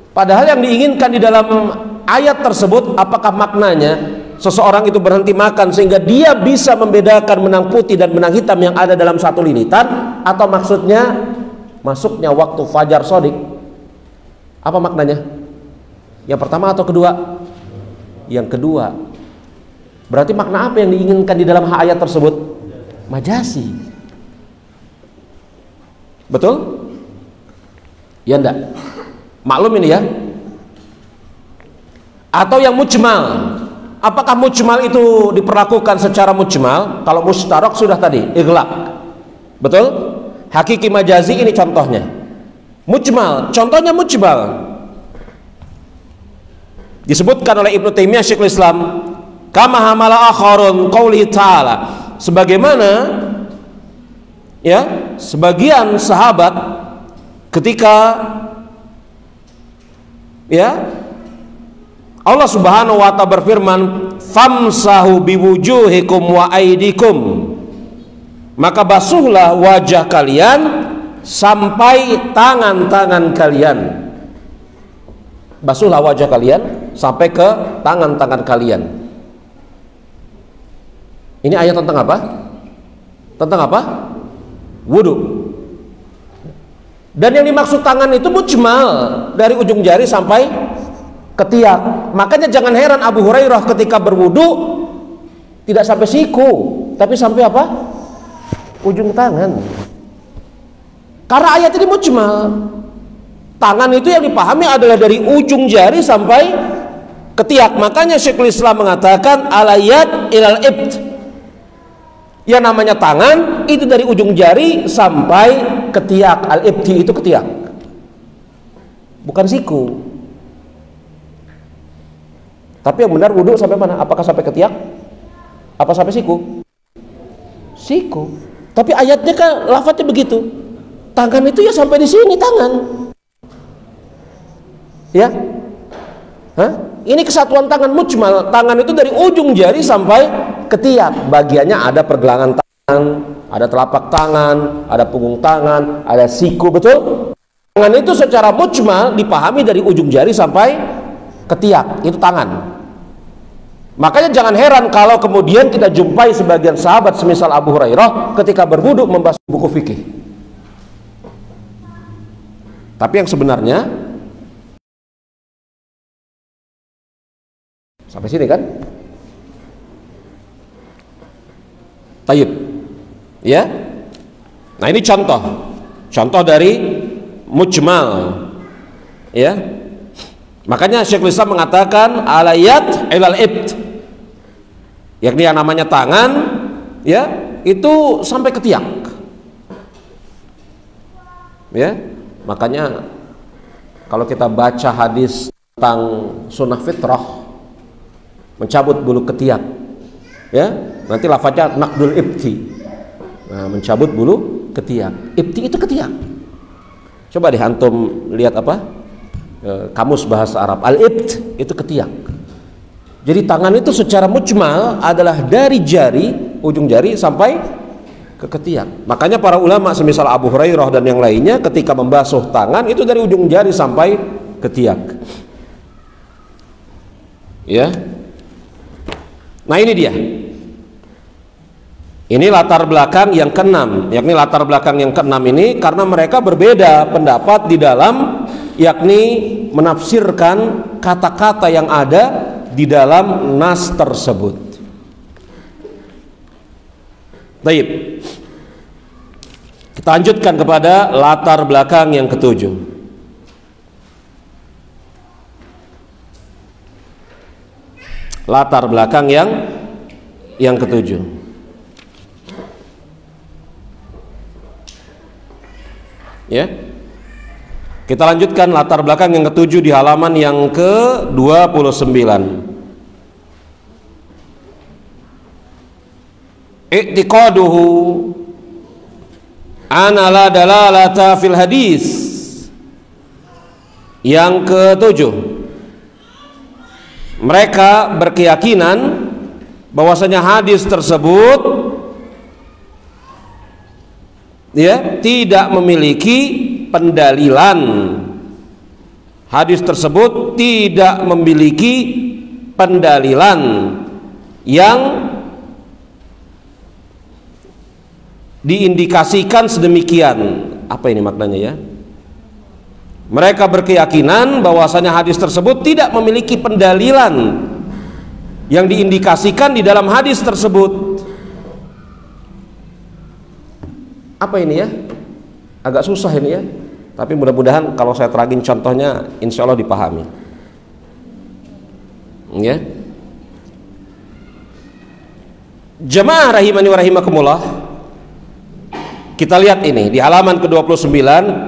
Padahal yang diinginkan di dalam ayat tersebut, apakah maknanya seseorang itu berhenti makan sehingga dia bisa membedakan benang putih dan benang hitam yang ada dalam satu lilitan, atau maksudnya masuknya waktu fajar shadiq, apa maknanya? Yang pertama atau kedua? Yang kedua. Berarti makna apa yang diinginkan di dalam ayat tersebut? Majasi. Betul? Ya enggak? Maklum ini ya. Atau yang mujmal. Apakah mujmal itu diperlakukan secara mujmal? Kalau mustarok sudah tadi, iglaq. Betul? Hakiki majazi ini contohnya. Mujmal, contohnya mujmal. Disebutkan oleh Ibnu Taimiyah Syekhul Islam, kama hamala akharun qaulihi ta'ala, sebagaimana ya sebagian sahabat ketika ya Allah Subhanahu wa ta'ala berfirman, famsahu biwujuhikum wa aidikum, maka basuhlah wajah kalian sampai tangan-tangan kalian. Basuhlah wajah kalian sampai ke tangan-tangan kalian. Ini ayat tentang apa? Tentang apa? Wudu. Dan yang dimaksud tangan itu mujmal, dari ujung jari sampai ketiak. Makanya jangan heran Abu Hurairah ketika berwudu tidak sampai siku, tapi sampai apa? Ujung tangan. Karena ayat ini mujmal. Tangan itu yang dipahami adalah dari ujung jari sampai ketiak. Makanya Syekhul Islam mengatakan alayat ilal ibt. Yang namanya tangan itu dari ujung jari sampai ketiak. Al-ibti itu ketiak, bukan siku. Tapi yang benar wudhu sampai mana? Apakah sampai ketiak? Apa sampai siku? Siku. Tapi ayatnya kan lafadznya begitu. Tangan itu ya sampai di sini tangan. Ya? Hah? Ini kesatuan tangan mujmal. Tangan itu dari ujung jari sampai ketiak. Bagiannya ada pergelangan tangan, ada telapak tangan, ada punggung tangan, ada siku, betul? Tangan itu secara mujmal dipahami dari ujung jari sampai ketiak, itu tangan. Makanya jangan heran kalau kemudian kita jumpai sebagian sahabat semisal Abu Hurairah ketika berwudu membahas buku fikih. Tapi yang sebenarnya sampai sini kan? Tayyib. Ya. Nah, ini contoh dari mujmal. Ya. Makanya Syekhul Islam mengatakan alayat ilal ibt, yakni yang namanya tangan ya itu sampai ketiak. Ya. Makanya kalau kita baca hadis tentang sunnah fitrah mencabut bulu ketiak, ya nanti lafaznya naqdul ibti, nah, mencabut bulu ketiak. Ibti itu ketiak. Coba deh antum lihat apa kamus bahasa Arab, al-ibt itu ketiak. Jadi tangan itu secara mujmal adalah dari jari, ujung jari sampai ke ketiak. Makanya para ulama semisal Abu Hurairah dan yang lainnya ketika membasuh tangan itu dari ujung jari sampai ketiak. Ya. Nah, ini dia. Ini latar belakang yang keenam, yakni latar belakang yang keenam ini karena mereka berbeda pendapat di dalam yakni menafsirkan kata-kata yang ada di dalam nas tersebut. Baik. Kita lanjutkan kepada latar belakang yang ketujuh. Latar belakang yang ketujuh. Ya. Kita lanjutkan latar belakang yang ketujuh di halaman yang ke-29. I'tiqaduhu ana la dalalata fil hadis. Yang ketujuh, mereka berkeyakinan bahwasanya hadis tersebut ya tidak memiliki pendalilan. Hadis tersebut tidak memiliki pendalilan yang diindikasikan sedemikian Apa ini maknanya ya? Mereka berkeyakinan bahwasanya hadis tersebut tidak memiliki pendalilan yang diindikasikan di dalam hadis tersebut. Apa ini ya? Agak susah ini ya. Tapi mudah-mudahan kalau saya terangin contohnya, insya Allah dipahami. Ya. Jemaah rahimani wa rahimakumullah. Kita lihat ini di halaman ke-29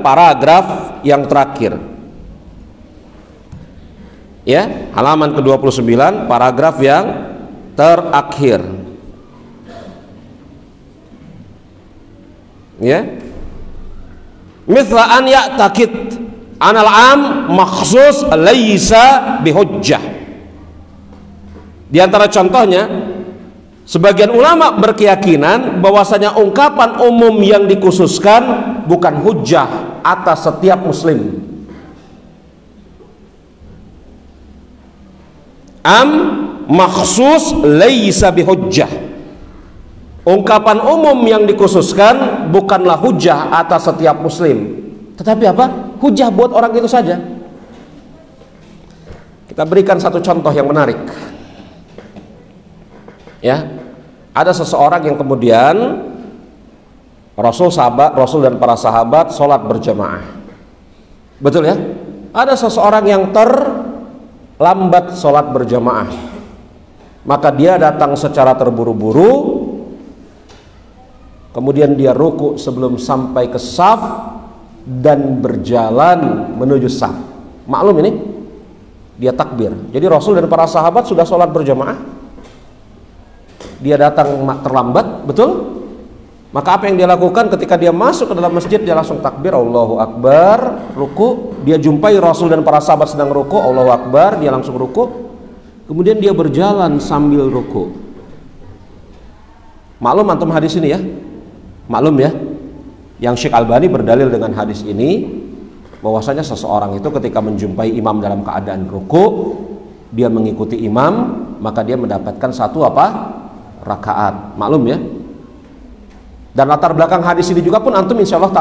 paragraf yang terakhir. Ya, halaman ke-29 paragraf yang terakhir. Ya. Mithla an ya'taqid anal am makhsus laisa bihujjah. Di antara contohnya, sebagian ulama berkeyakinan bahwasanya ungkapan umum yang dikhususkan bukan hujjah atas setiap muslim. Am makhsus laisa bihujjah. Ungkapan umum yang dikhususkan bukanlah hujjah atas setiap muslim, tetapi apa? Hujjah buat orang itu saja. Kita berikan satu contoh yang menarik. Ya, ada seseorang yang kemudian Rasul dan para sahabat sholat berjamaah. Betul ya? Ada seseorang yang terlambat sholat berjamaah, maka dia datang secara terburu-buru, kemudian dia ruku sebelum sampai ke saf dan berjalan menuju saf. Maklum ini, dia takbir. Jadi Rasul dan para sahabat sudah sholat berjamaah, dia datang terlambat, betul? Maka apa yang dia lakukan ketika dia masuk ke dalam masjid? Dia langsung takbir, Allahu Akbar, ruku. Dia jumpai Rasul dan para sahabat sedang ruku, Allahu Akbar, dia langsung ruku. Kemudian dia berjalan sambil ruku. Maklum antum hadis ini ya? Maklum ya? Yang Syekh Albani berdalil dengan hadis ini bahwasanya seseorang itu ketika menjumpai imam dalam keadaan ruku, dia mengikuti imam, maka dia mendapatkan satu apa? Rakaat. Maklum ya? Dan latar belakang hadis ini juga pun antum insyaallah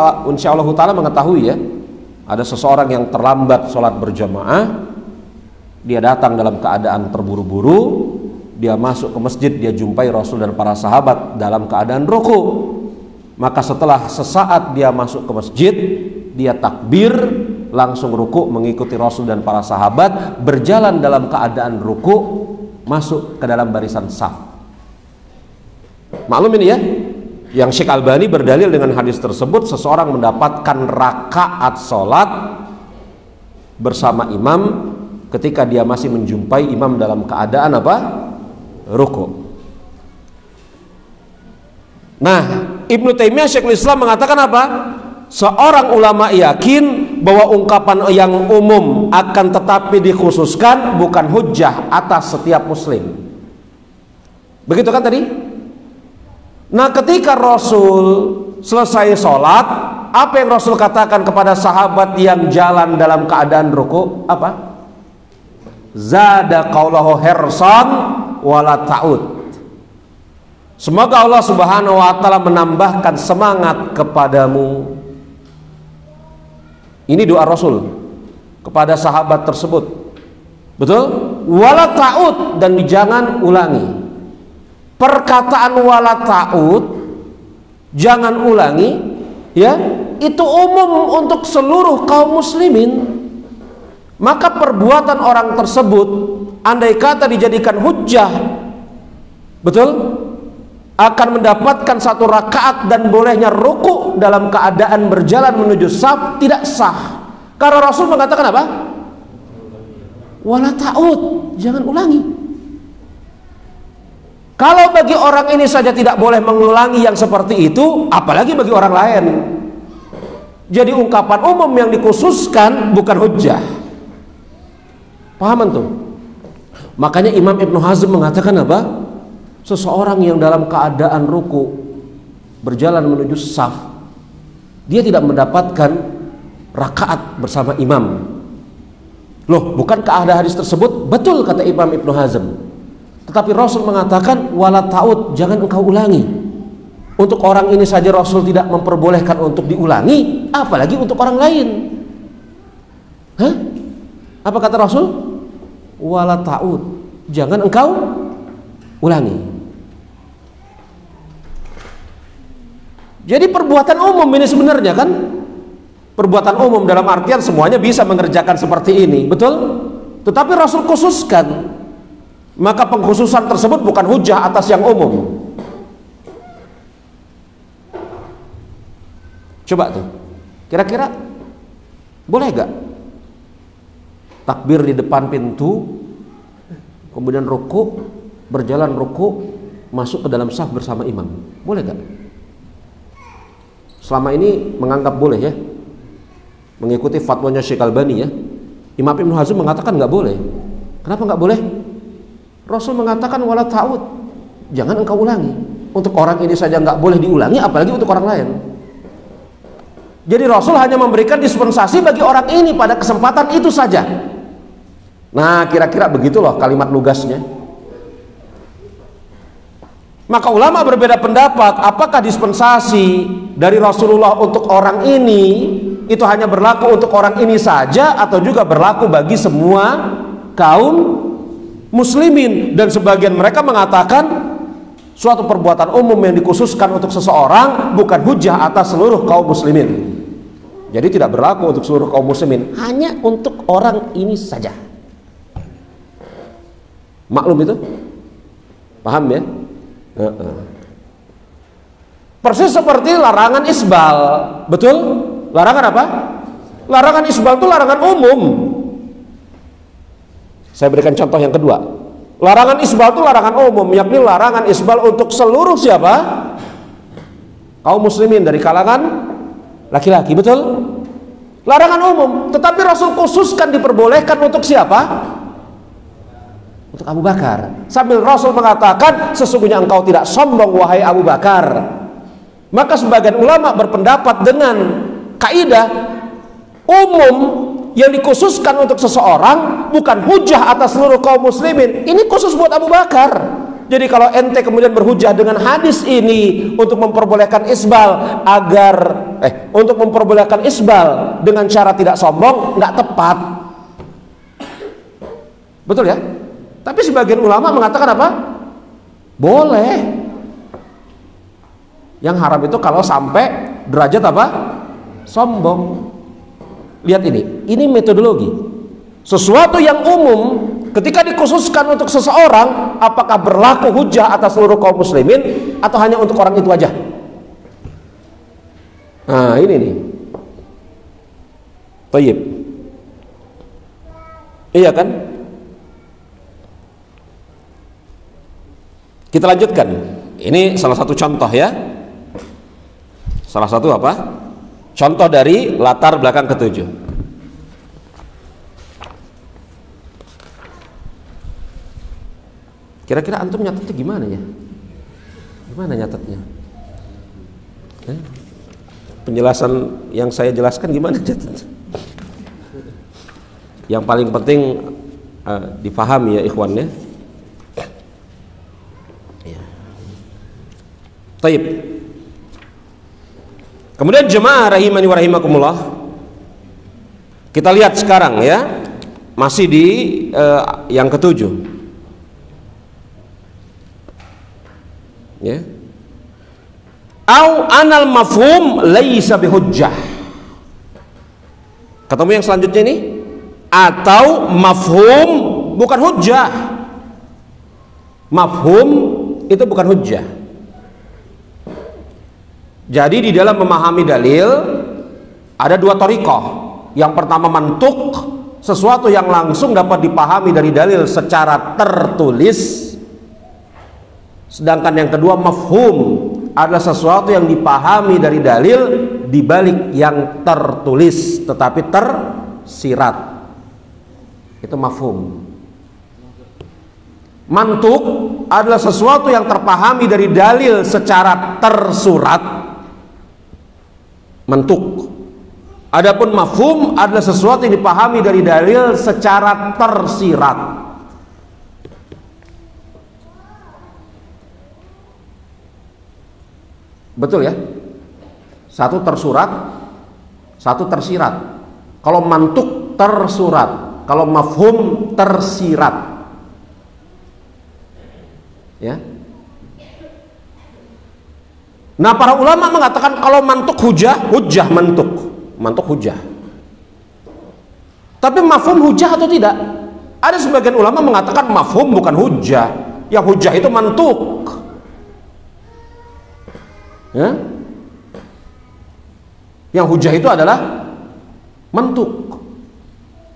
ta'ala mengetahui ya. Ada seseorang yang terlambat sholat berjamaah, dia datang dalam keadaan terburu-buru, dia masuk ke masjid, dia jumpai Rasul dan para sahabat dalam keadaan ruku. Maka setelah sesaat dia masuk ke masjid, dia takbir, langsung ruku mengikuti Rasul dan para sahabat, berjalan dalam keadaan ruku, masuk ke dalam barisan saf. Maklum ini ya, yang Syekh Albani berdalil dengan hadis tersebut, seseorang mendapatkan rakaat sholat bersama imam ketika dia masih menjumpai imam dalam keadaan apa? Ruku. Nah, Ibnu Taimiyah Syekhul Islam mengatakan apa? Seorang ulama yakin bahwa ungkapan yang umum akan tetapi dikhususkan bukan hujjah atas setiap muslim. Begitu kan tadi? Nah, ketika Rasul selesai sholat, apa yang Rasul katakan kepada sahabat yang jalan dalam keadaan ruku? Apa? Zada qaulahu hirsan wala ta'ud. Semoga Allah Subhanahu wa taala menambahkan semangat kepadamu. Ini doa Rasul kepada sahabat tersebut. Betul? Wala ta'ud, dan jangan ulangi. Perkataan wala ta'ud, jangan ulangi, ya, itu umum untuk seluruh kaum muslimin. Maka perbuatan orang tersebut, andai kata dijadikan hujjah, betul, akan mendapatkan satu rakaat dan bolehnya ruku dalam keadaan berjalan menuju saf, tidak sah. Karena Rasul mengatakan apa? Wala ta'ud, jangan ulangi. Kalau bagi orang ini saja tidak boleh mengulangi yang seperti itu, apalagi bagi orang lain. Jadi ungkapan umum yang dikhususkan bukan hujjah. Paham tuh? Makanya Imam Ibnu Hazm mengatakan apa? Seseorang yang dalam keadaan ruku berjalan menuju saf, dia tidak mendapatkan rakaat bersama imam. Loh, bukankah ada hadis tersebut? Betul, kata Imam Ibnu Hazm. Tetapi Rasul mengatakan wala ta'ud, jangan engkau ulangi. Untuk orang ini saja Rasul tidak memperbolehkan untuk diulangi, apalagi untuk orang lain. Hah? Apa kata Rasul? Wala ta'ud, jangan engkau ulangi. Jadi perbuatan umum ini sebenarnya kan, perbuatan umum dalam artian semuanya bisa mengerjakan seperti ini, betul? Tetapi Rasul khususkan, maka pengkhususan tersebut bukan hujah atas yang umum. Coba tuh, kira-kira boleh gak takbir di depan pintu, kemudian ruku, berjalan ruku, masuk ke dalam saf bersama imam? Boleh gak? Selama ini menganggap boleh ya, mengikuti fatwanya Syekh Albani ya. Imam Ibnu Hazm mengatakan nggak boleh. Kenapa nggak boleh? Rasul mengatakan wala ta'ud, jangan engkau ulangi. Untuk orang ini saja nggak boleh diulangi, apalagi untuk orang lain. Jadi Rasul hanya memberikan dispensasi bagi orang ini pada kesempatan itu saja. Nah, kira-kira begitu loh kalimat lugasnya. Maka ulama berbeda pendapat, apakah dispensasi dari Rasulullah untuk orang ini itu hanya berlaku untuk orang ini saja, atau juga berlaku bagi semua kaum muslimin. Dan sebagian mereka mengatakan suatu perbuatan umum yang dikhususkan untuk seseorang bukan hujah atas seluruh kaum muslimin. Jadi tidak berlaku untuk seluruh kaum muslimin, hanya untuk orang ini saja. Maklum itu? Paham ya? Persis seperti larangan isbal, betul? Larangan apa? Larangan isbal itu larangan umum. Saya berikan contoh yang kedua. Larangan isbal itu larangan umum, yakni larangan isbal untuk seluruh siapa? Kaum muslimin dari kalangan laki-laki, betul? Larangan umum, tetapi Rasul khususkan diperbolehkan untuk siapa? Untuk Abu Bakar. Sambil Rasul mengatakan, sesungguhnya engkau tidak sombong wahai Abu Bakar. Maka sebagian ulama berpendapat dengan kaidah umum yang dikhususkan untuk seseorang bukan hujah atas seluruh kaum muslimin. Ini khusus buat Abu Bakar. Jadi kalau ente kemudian berhujah dengan hadis ini untuk memperbolehkan isbal untuk memperbolehkan isbal dengan cara tidak sombong, nggak tepat. Betul ya? Tapi sebagian ulama mengatakan apa? Boleh. Yang haram itu kalau sampai derajat apa? Sombong. Lihat ini metodologi. Sesuatu yang umum ketika dikhususkan untuk seseorang, apakah berlaku hujah atas seluruh kaum muslimin atau hanya untuk orang itu aja? Nah, ini nih. Tayyib. Iya kan? Kita lanjutkan. Ini salah satu contoh ya. Salah satu apa? Contoh dari latar belakang ketujuh. Kira-kira antum nyatetnya gimana ya? Gimana nyatetnya? Penjelasan yang saya jelaskan gimana nyatetnya? Yang paling penting dipahami ya ikhwannya. Taib. Kemudian jemaah rahimani wa rahimakumullah, kita lihat sekarang ya, masih di yang ketujuh ya. Au anal mafhum laisa bihujjah. Ketemu yang selanjutnya ini, atau mafhum bukan hujjah. Mafhum itu bukan hujjah. Jadi di dalam memahami dalil ada dua thariqah. Yang pertama mantuk, sesuatu yang langsung dapat dipahami dari dalil secara tertulis. Sedangkan yang kedua mafhum adalah sesuatu yang dipahami dari dalil di balik yang tertulis tetapi tersirat. Itu mafhum. Mantuk adalah sesuatu yang terpahami dari dalil secara tersurat. Mantuk. Adapun mafhum adalah sesuatu yang dipahami dari dalil secara tersirat. Betul ya? Satu tersurat, satu tersirat. Kalau mantuk tersurat, kalau mafhum tersirat. Ya. Nah, para ulama mengatakan kalau mantuk hujah, hujah mantuk hujah. Tapi mafhum hujah atau tidak? Ada sebagian ulama mengatakan mafhum bukan hujah, yang hujah itu mantuk. Ya? Yang hujah itu adalah mantuk.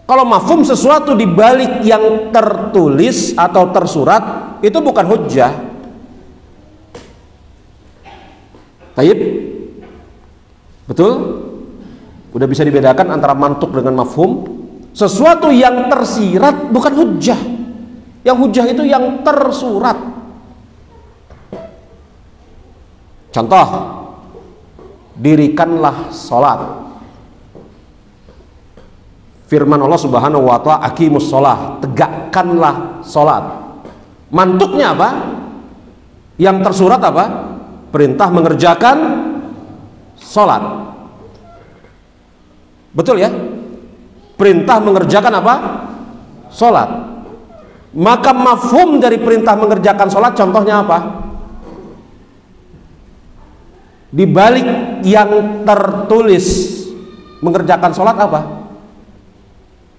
Kalau mafhum sesuatu di balik yang tertulis atau tersurat, itu bukan hujah. Taib? Betul? Udah bisa dibedakan antara mantuk dengan mafhum. Sesuatu yang tersirat bukan hujah. Yang hujah itu yang tersurat. Contoh, dirikanlah sholat. Firman Allah Subhanahu wa ta'ala, aqimus sholat, tegakkanlah sholat. Mantuknya apa? Yang tersurat apa? Perintah mengerjakan sholat. Betul ya? Perintah mengerjakan apa? Sholat. Maka mafhum dari perintah mengerjakan sholat contohnya apa? Di balik yang tertulis mengerjakan sholat apa?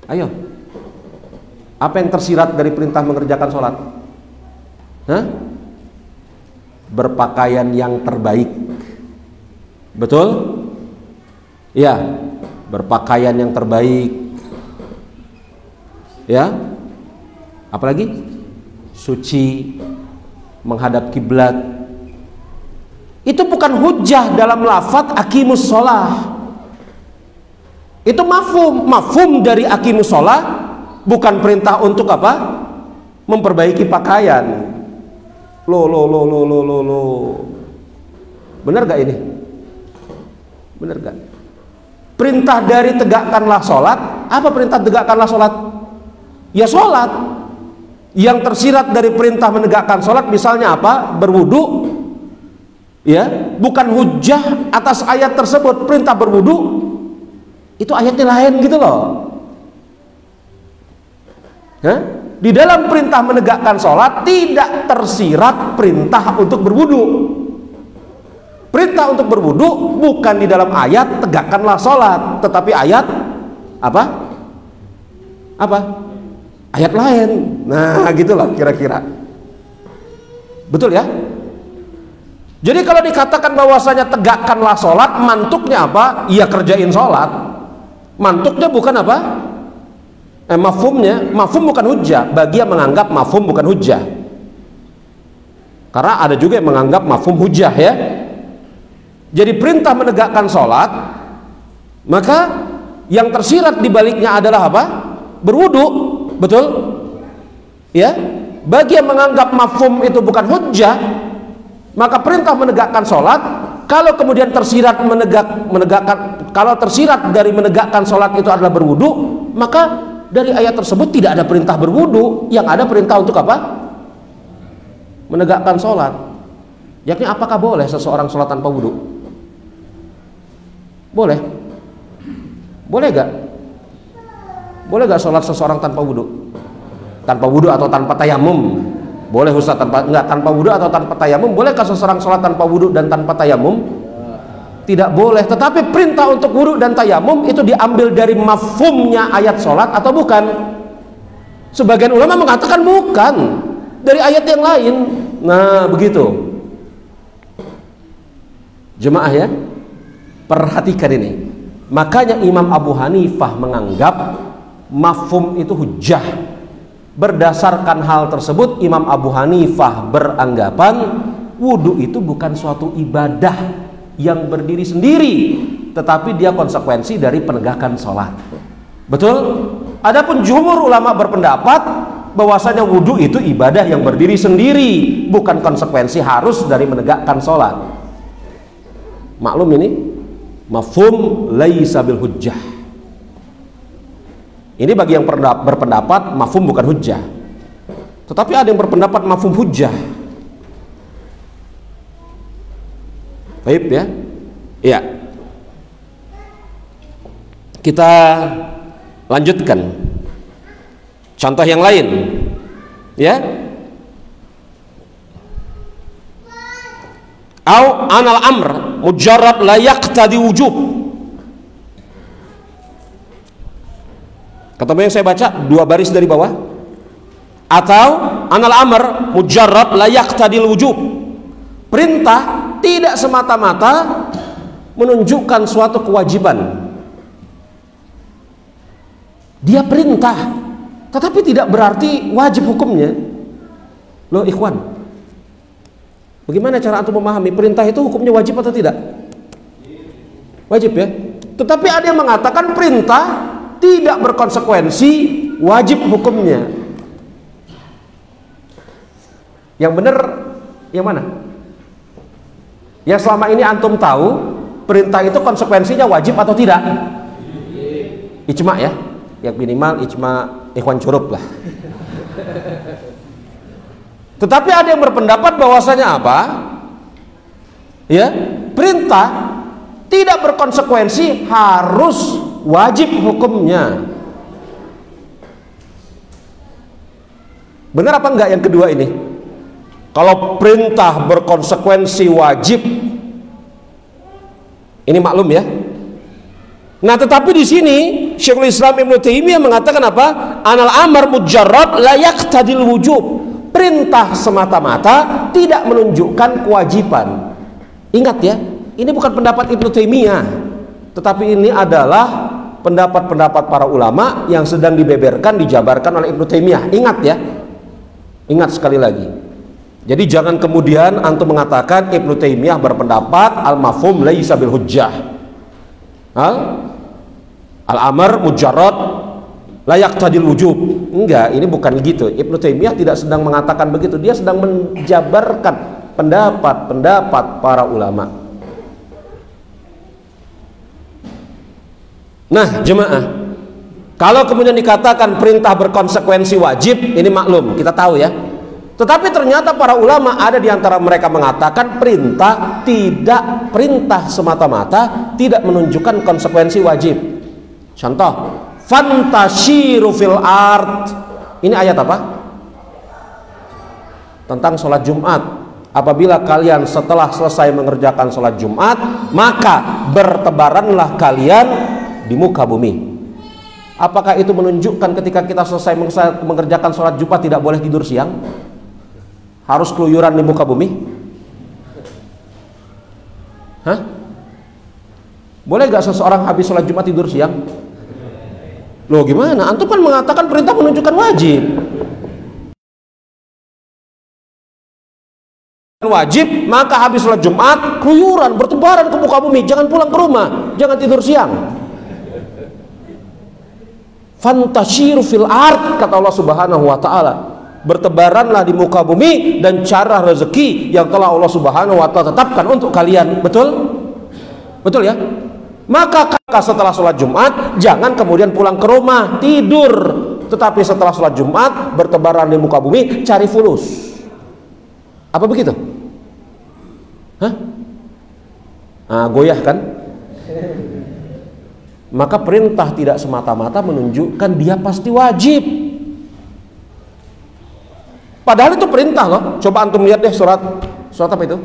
Ayo, apa yang tersirat dari perintah mengerjakan sholat? Hah? Berpakaian yang terbaik. Betul? Ya, berpakaian yang terbaik. Ya, apalagi? Suci, menghadap kiblat. Itu bukan hujah dalam lafadz aqimus sholah. Itu mafhum. Mafhum dari aqimus sholah bukan perintah untuk apa? Memperbaiki pakaian. Lo. Benar gak ini? Benar gak? Perintah dari tegakkanlah sholat. Apa perintah tegakkanlah sholat? Ya sholat. Yang tersirat dari perintah menegakkan sholat misalnya apa? Berwudu. Ya, bukan hujah atas ayat tersebut. Perintah berwudu itu ayatnya lain gitu loh. Hah? Di dalam perintah menegakkan sholat tidak tersirat perintah untuk berwudu. Perintah untuk berwudu bukan di dalam ayat tegakkanlah sholat, tetapi ayat apa? Apa? Ayat lain. Nah, gitulah kira-kira. Betul ya? Jadi kalau dikatakan bahwasanya tegakkanlah sholat, mantuknya apa? Iya, kerjain sholat. Mantuknya bukan apa? Mafhumnya, mafhum bukan hujah. Bagi yang menganggap mafhum bukan hujah. Karena ada juga yang menganggap mafhum hujah ya. Jadi perintah menegakkan sholat, maka yang tersirat di baliknya adalah apa? Berwudu, betul? Ya. Bagi yang menganggap mafhum itu bukan hujah, maka perintah menegakkan sholat, kalau kemudian tersirat menegakkan, kalau tersirat dari menegakkan sholat itu adalah berwudu, maka dari ayat tersebut tidak ada perintah berwudu, yang ada perintah untuk apa? Menegakkan sholat. Yakni apakah boleh seseorang sholat tanpa wudu? Boleh? Boleh gak? Boleh gak sholat seseorang tanpa wudu? Tanpa wudu atau tanpa tayamum? Boleh Ustaz, tanpa wudu atau tanpa tayamum. Bolehkah seseorang sholat tanpa wudu dan tanpa tayamum? Tidak boleh. Tetapi perintah untuk wudu dan tayamum itu diambil dari mafhumnya ayat sholat atau bukan? Sebagian ulama mengatakan bukan, dari ayat yang lain. Nah, begitu. Jemaah ya, perhatikan ini. Makanya Imam Abu Hanifah menganggap mafhum itu hujah. Berdasarkan hal tersebut, Imam Abu Hanifah beranggapan wudu itu bukan suatu ibadah yang berdiri sendiri, tetapi dia konsekuensi dari penegakan sholat. Betul? Adapun jumhur ulama berpendapat bahwasanya wudu itu ibadah yang berdiri sendiri, bukan konsekuensi harus dari menegakkan sholat. Maklum ini mafhum laisa bil hujjah. Ini bagi yang berpendapat mafhum bukan hujjah. Tetapi ada yang berpendapat mafhum hujjah. Baik ya. Iya. Kita lanjutkan. Contoh yang lain. Ya. Au anal amr mujarrad la yaqtadi wujub. Ketemu yang saya baca dua baris dari bawah. Atau anal amr mujarrad la yaqtadil wujub. Perintah tidak semata-mata menunjukkan suatu kewajiban. Dia perintah, tetapi tidak berarti wajib hukumnya. Loh ikhwan, bagaimana cara antum memahami perintah itu hukumnya wajib atau tidak? Wajib ya. Tetapi ada yang mengatakan perintah tidak berkonsekuensi wajib hukumnya. Yang benar yang mana? Yang selama ini antum tahu perintah itu konsekuensinya wajib atau tidak? Ijma ya. Yang minimal ijma ikhwan curub lah. Tetapi ada yang berpendapat bahwasanya apa? Ya, perintah tidak berkonsekuensi harus wajib hukumnya. Benar apa enggak yang kedua ini? Kalau perintah berkonsekuensi wajib, ini maklum ya. Nah, tetapi di sini Syekhul Islam Ibnu Taimiyah mengatakan apa? Anal amr mujarrad la yaqtadil wujub. Perintah semata-mata tidak menunjukkan kewajiban. Ingat ya, ini bukan pendapat Ibnu Taimiyah, tetapi ini adalah pendapat-pendapat para ulama yang sedang dibeberkan, dijabarkan oleh Ibnu Taimiyah. Ingat ya, ingat sekali lagi. Jadi jangan kemudian antum mengatakan Ibnu Taimiyah berpendapat al-mafhum laisa bil hujjah. Al-amr mujarrad la yaqtadil wujub. Enggak, ini bukan gitu. Ibnu Taimiyah tidak sedang mengatakan begitu. Dia sedang menjabarkan pendapat-pendapat para ulama. Nah, jemaah, kalau kemudian dikatakan perintah berkonsekuensi wajib, ini maklum, kita tahu ya. Tetapi ternyata para ulama ada di antara mereka mengatakan perintah semata-mata tidak menunjukkan konsekuensi wajib. Contoh, fantashiru fil ard. Ini ayat apa? Tentang sholat Jumat. Apabila kalian setelah selesai mengerjakan sholat Jumat, maka bertebaranlah kalian di muka bumi. Apakah itu menunjukkan ketika kita selesai mengerjakan sholat Jumat tidak boleh tidur siang? Harus keluyuran di muka bumi? Hah? Boleh gak seseorang habis sholat Jumat tidur siang? Loh gimana? Antum kan mengatakan perintah menunjukkan wajib. Wajib, maka habis sholat Jumat keluyuran, bertebaran ke muka bumi. Jangan pulang ke rumah, jangan tidur siang. Fantashiru fil ard, kata Allah Subhanahu wa ta'ala. Bertebaranlah di muka bumi dan cara rezeki yang telah Allah Subhanahu wa ta'ala tetapkan untuk kalian. Betul? Betul ya? Maka setelah sholat Jumat jangan kemudian pulang ke rumah tidur, tetapi setelah sholat Jumat bertebaran di muka bumi cari fulus. Apa begitu? Hah? Nah, goyah kan? Maka perintah tidak semata-mata menunjukkan dia pasti wajib. Padahal itu perintah loh. Coba antum lihat deh surat apa itu?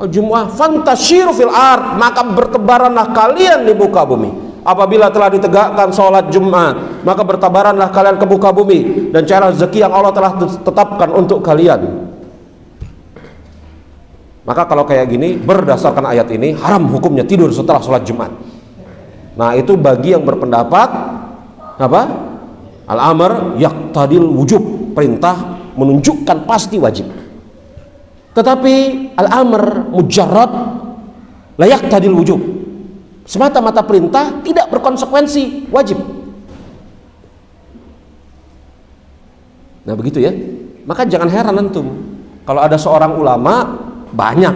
Al-Jumu'ah, fantashiru fil ard, maka bertebaranlah kalian di muka bumi. Apabila telah ditegakkan sholat Jumat, maka bertebaranlah kalian ke muka bumi dan cara rezeki yang Allah telah tetapkan untuk kalian. Maka kalau kayak gini, berdasarkan ayat ini haram hukumnya tidur setelah sholat Jumat. Nah, itu bagi yang berpendapat apa? Al-amr yaqtadil wujub, perintah menunjukkan pasti wajib. Tetapi al-amr mujarrad la yaqtadil wujub, semata-mata perintah tidak berkonsekuensi wajib. Nah begitu ya. Maka jangan heran antum kalau ada seorang ulama banyak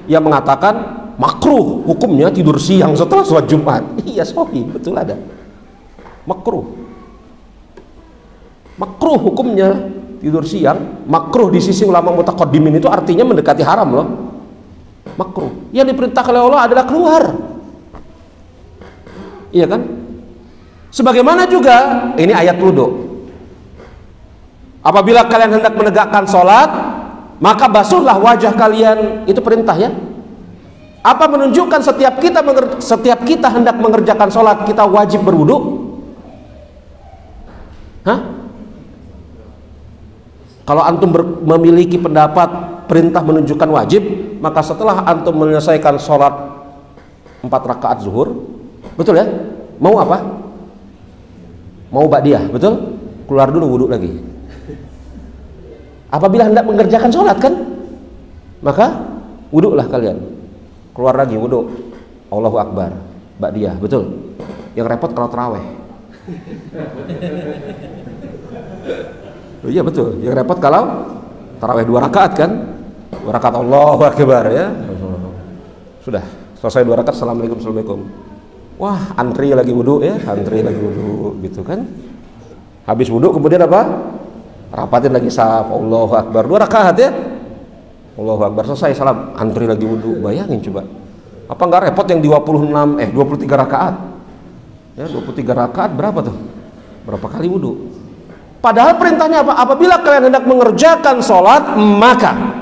yang mengatakan makruh hukumnya tidur siang setelah sholat Jumat. Iya sahih, betul ada. Makruh hukumnya tidur siang. Makruh di sisi ulama mutaqaddimin itu artinya mendekati haram loh. makruh. Yang diperintahkan oleh Allah adalah keluar. Iya kan? Sebagaimana juga ini ayat wudu. Apabila kalian hendak menegakkan sholat, maka basuhlah wajah kalian. Itu perintah ya. Apa menunjukkan setiap kita hendak mengerjakan sholat kita wajib berwudu? Hah? Kalau antum memiliki pendapat perintah menunjukkan wajib, maka setelah antum menyelesaikan sholat 4 rakaat zuhur, betul ya? Mau apa? Mau ba'diyah, betul? Keluar dulu wudu lagi. Apabila hendak mengerjakan sholat kan, maka wudulah kalian. Keluar lagi wudu. Allahu Akbar, ba'diyah, betul? Yang repot kalau taraweh. Oh, iya betul. Yang repot kalau taraweh 2 rakaat kan? 2 rakaat Allahu Akbar ya. Sudah selesai 2 rakaat, assalamualaikum, assalamualaikum. Wah, antri lagi wudu ya, antri lagi wudu gitu kan. Habis wudu kemudian apa? Rapatin lagi saf, Allahu Akbar, 2 rakaat ya. Allahu Akbar, selesai salam, antri lagi wudu. Bayangin coba. Apa enggak repot yang 23 rakaat? Ya, 23 rakaat berapa tuh? Berapa kali wudu? Padahal perintahnya apa? Apabila kalian hendak mengerjakan sholat, maka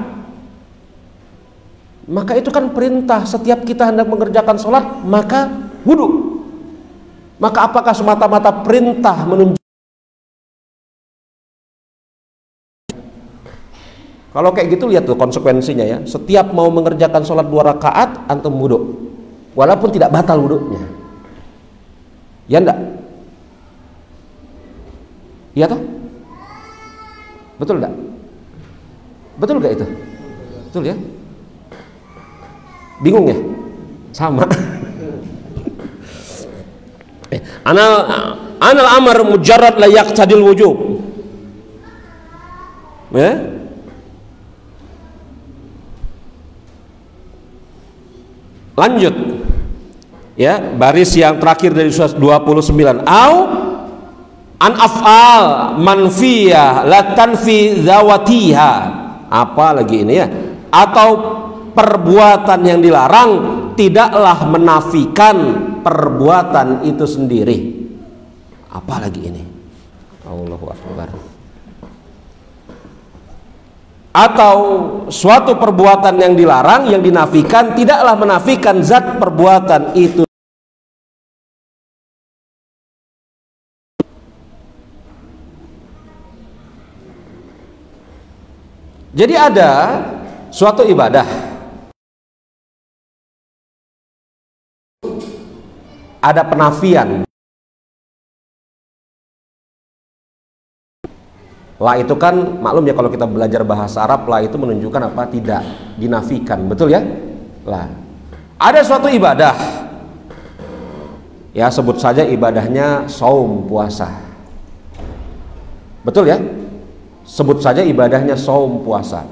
itu kan perintah. Setiap kita hendak mengerjakan sholat, maka wudu. Maka apakah semata-mata perintah menunjukkan? Kalau kayak gitu lihat tuh konsekuensinya ya. Setiap mau mengerjakan sholat 2 rakaat, antum wudu, walaupun tidak batal wudunya. Ya enggak? Iya toh? Betul enggak? Betul enggak itu? Betul ya? Bingung ya? Sama. Anal amar mujarrad la yaqtadil wujub. Ya? Lanjut. Ya, baris yang terakhir dari surah 29. An af'al manfiyah la tanfi zawatiha. Apa lagi ini ya? Atau perbuatan yang dilarang tidaklah menafikan perbuatan itu sendiri. Apa lagi ini? Allahu Akbar. Atau suatu perbuatan yang dilarang, yang dinafikan, tidaklah menafikan zat perbuatan itu. Jadi ada suatu ibadah, ada penafian. La itu kan maklum ya, kalau kita belajar bahasa Arab, la itu menunjukkan apa? Tidak, dinafikan, betul ya? La. Ada suatu ibadah, ya sebut saja ibadahnya saum, puasa, betul ya? Sebut saja ibadahnya saum, puasa.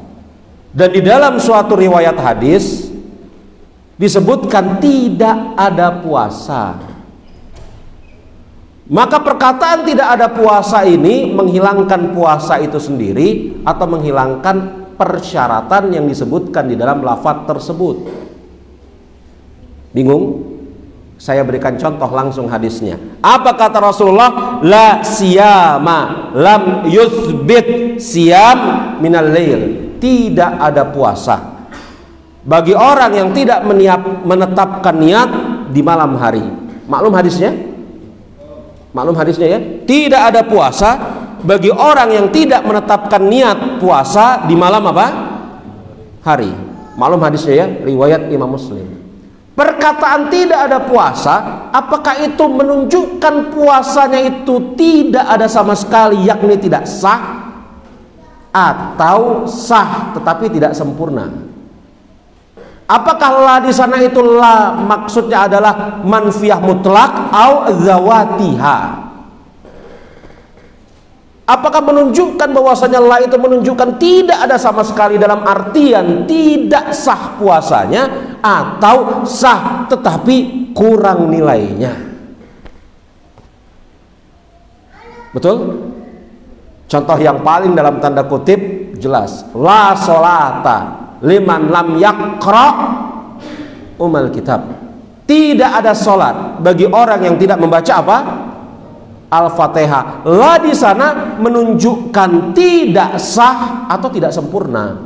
Dan di dalam suatu riwayat hadis disebutkan tidak ada puasa. Maka perkataan tidak ada puasa ini menghilangkan puasa itu sendiri atau menghilangkan persyaratan yang disebutkan di dalam lafaz tersebut. Bingung? Saya berikan contoh langsung hadisnya. Apa kata Rasulullah? La siyama lam yuthbit siyam minal lail. Tidak ada puasa bagi orang yang tidak menetapkan niat di malam hari. Maklum hadisnya? Maklum hadisnya ya. Tidak ada puasa bagi orang yang tidak menetapkan niat puasa di malam apa? Hari. Maklum hadisnya ya, riwayat Imam Muslim. Perkataan tidak ada puasa, apakah itu menunjukkan puasanya itu tidak ada sama sekali, yakni tidak sah, atau sah tetapi tidak sempurna? Apakah la di sana itu la maksudnya adalah manfiyah mutlak au zawatiha? Apakah menunjukkan bahwasanya la itu menunjukkan tidak ada sama sekali dalam artian tidak sah puasanya, atau sah tetapi kurang nilainya? Betul? Contoh yang paling dalam tanda kutip jelas, la sholata liman lam yakra umal kitab. Tidak ada sholat bagi orang yang tidak membaca apa? Al-Fatihah. La di sana menunjukkan tidak sah atau tidak sempurna.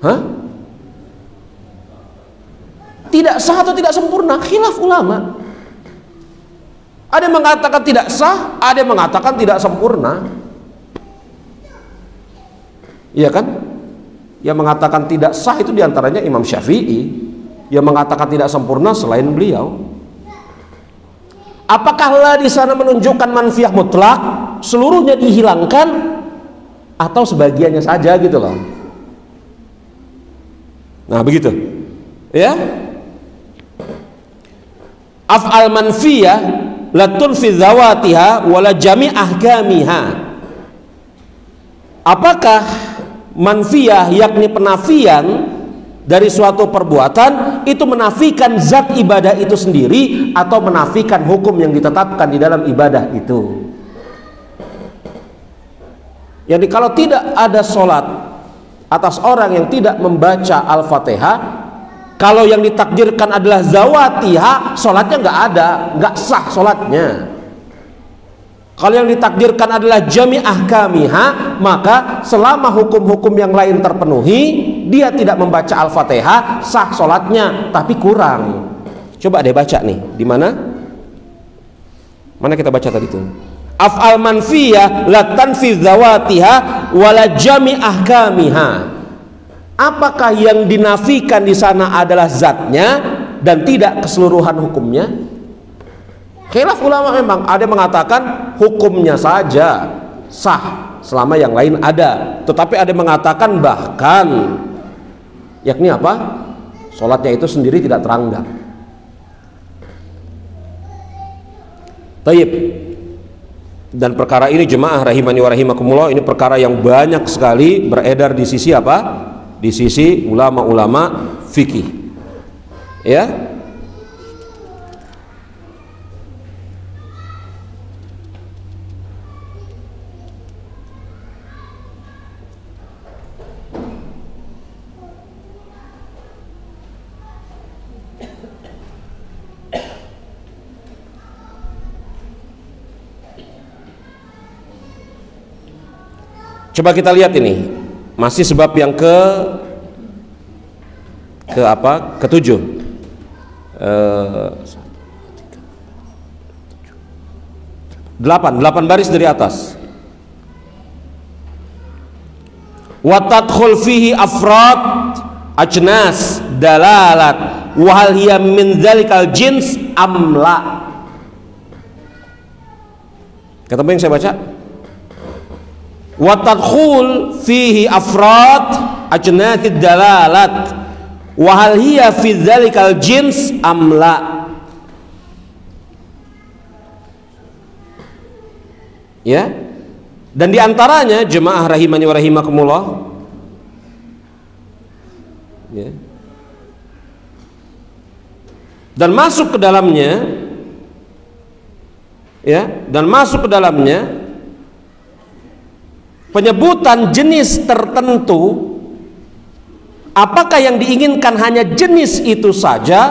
Hah? Tidak sah atau tidak sempurna, khilaf ulama. Ada yang mengatakan tidak sah, ada yang mengatakan tidak sempurna. Iya kan? Yang mengatakan tidak sah itu diantaranya Imam Syafi'i. Yang mengatakan tidak sempurna selain beliau. Apakah la di sana menunjukkan manfiyah mutlak, seluruhnya dihilangkan, atau sebagiannya saja gitu loh? Nah begitu, ya. Af'al manfiyah latun fi dzawatiha wala jami' ahkamiha. Apakah manfiyah yakni penafian dari suatu perbuatan itu menafikan zat ibadah itu sendiri atau menafikan hukum yang ditetapkan di dalam ibadah itu? Jadi kalau tidak ada sholat atas orang yang tidak membaca Al-Fatihah, kalau yang ditakdirkan adalah zawatiha, sholatnya nggak ada, nggak sah sholatnya. Kalau yang ditakdirkan adalah jami' ahkamiha, maka selama hukum-hukum yang lain terpenuhi, dia tidak membaca Al-Fatihah, sah sholatnya, tapi kurang. Coba deh baca nih, di mana? Mana kita baca tadi itu? Af'al manfiyah la tanfi zawatiha wala jami' ahkamiha. Apakah yang dinafikan di sana adalah zatnya dan tidak keseluruhan hukumnya? Khilaf ulama memang, ada yang mengatakan hukumnya saja sah selama yang lain ada, tetapi ada yang mengatakan bahkan yakni apa? Sholatnya itu sendiri tidak teranggap. Taib. Dan perkara ini jemaah rahimani wa rahimakumullah, ini perkara yang banyak sekali beredar di sisi apa? Di sisi ulama-ulama fikih, ya. Coba kita lihat ini. Masih sebab yang ketujuh. 8 baris dari atas. Wa tadkhul fihi afrad ajnas dalalat wa hal hiya min dzalikal jins amla. Ketemu yang saya baca? Wa tadkhul fihi afrad ajnatid dalalat wa hal hiya fi dzalikal jins amla. Ya. Dan diantaranya jemaah rahimani wa rahimakumullah, ya, dan masuk ke dalamnya, ya, dan masuk ke dalamnya penyebutan jenis tertentu. Apakah yang diinginkan hanya jenis itu saja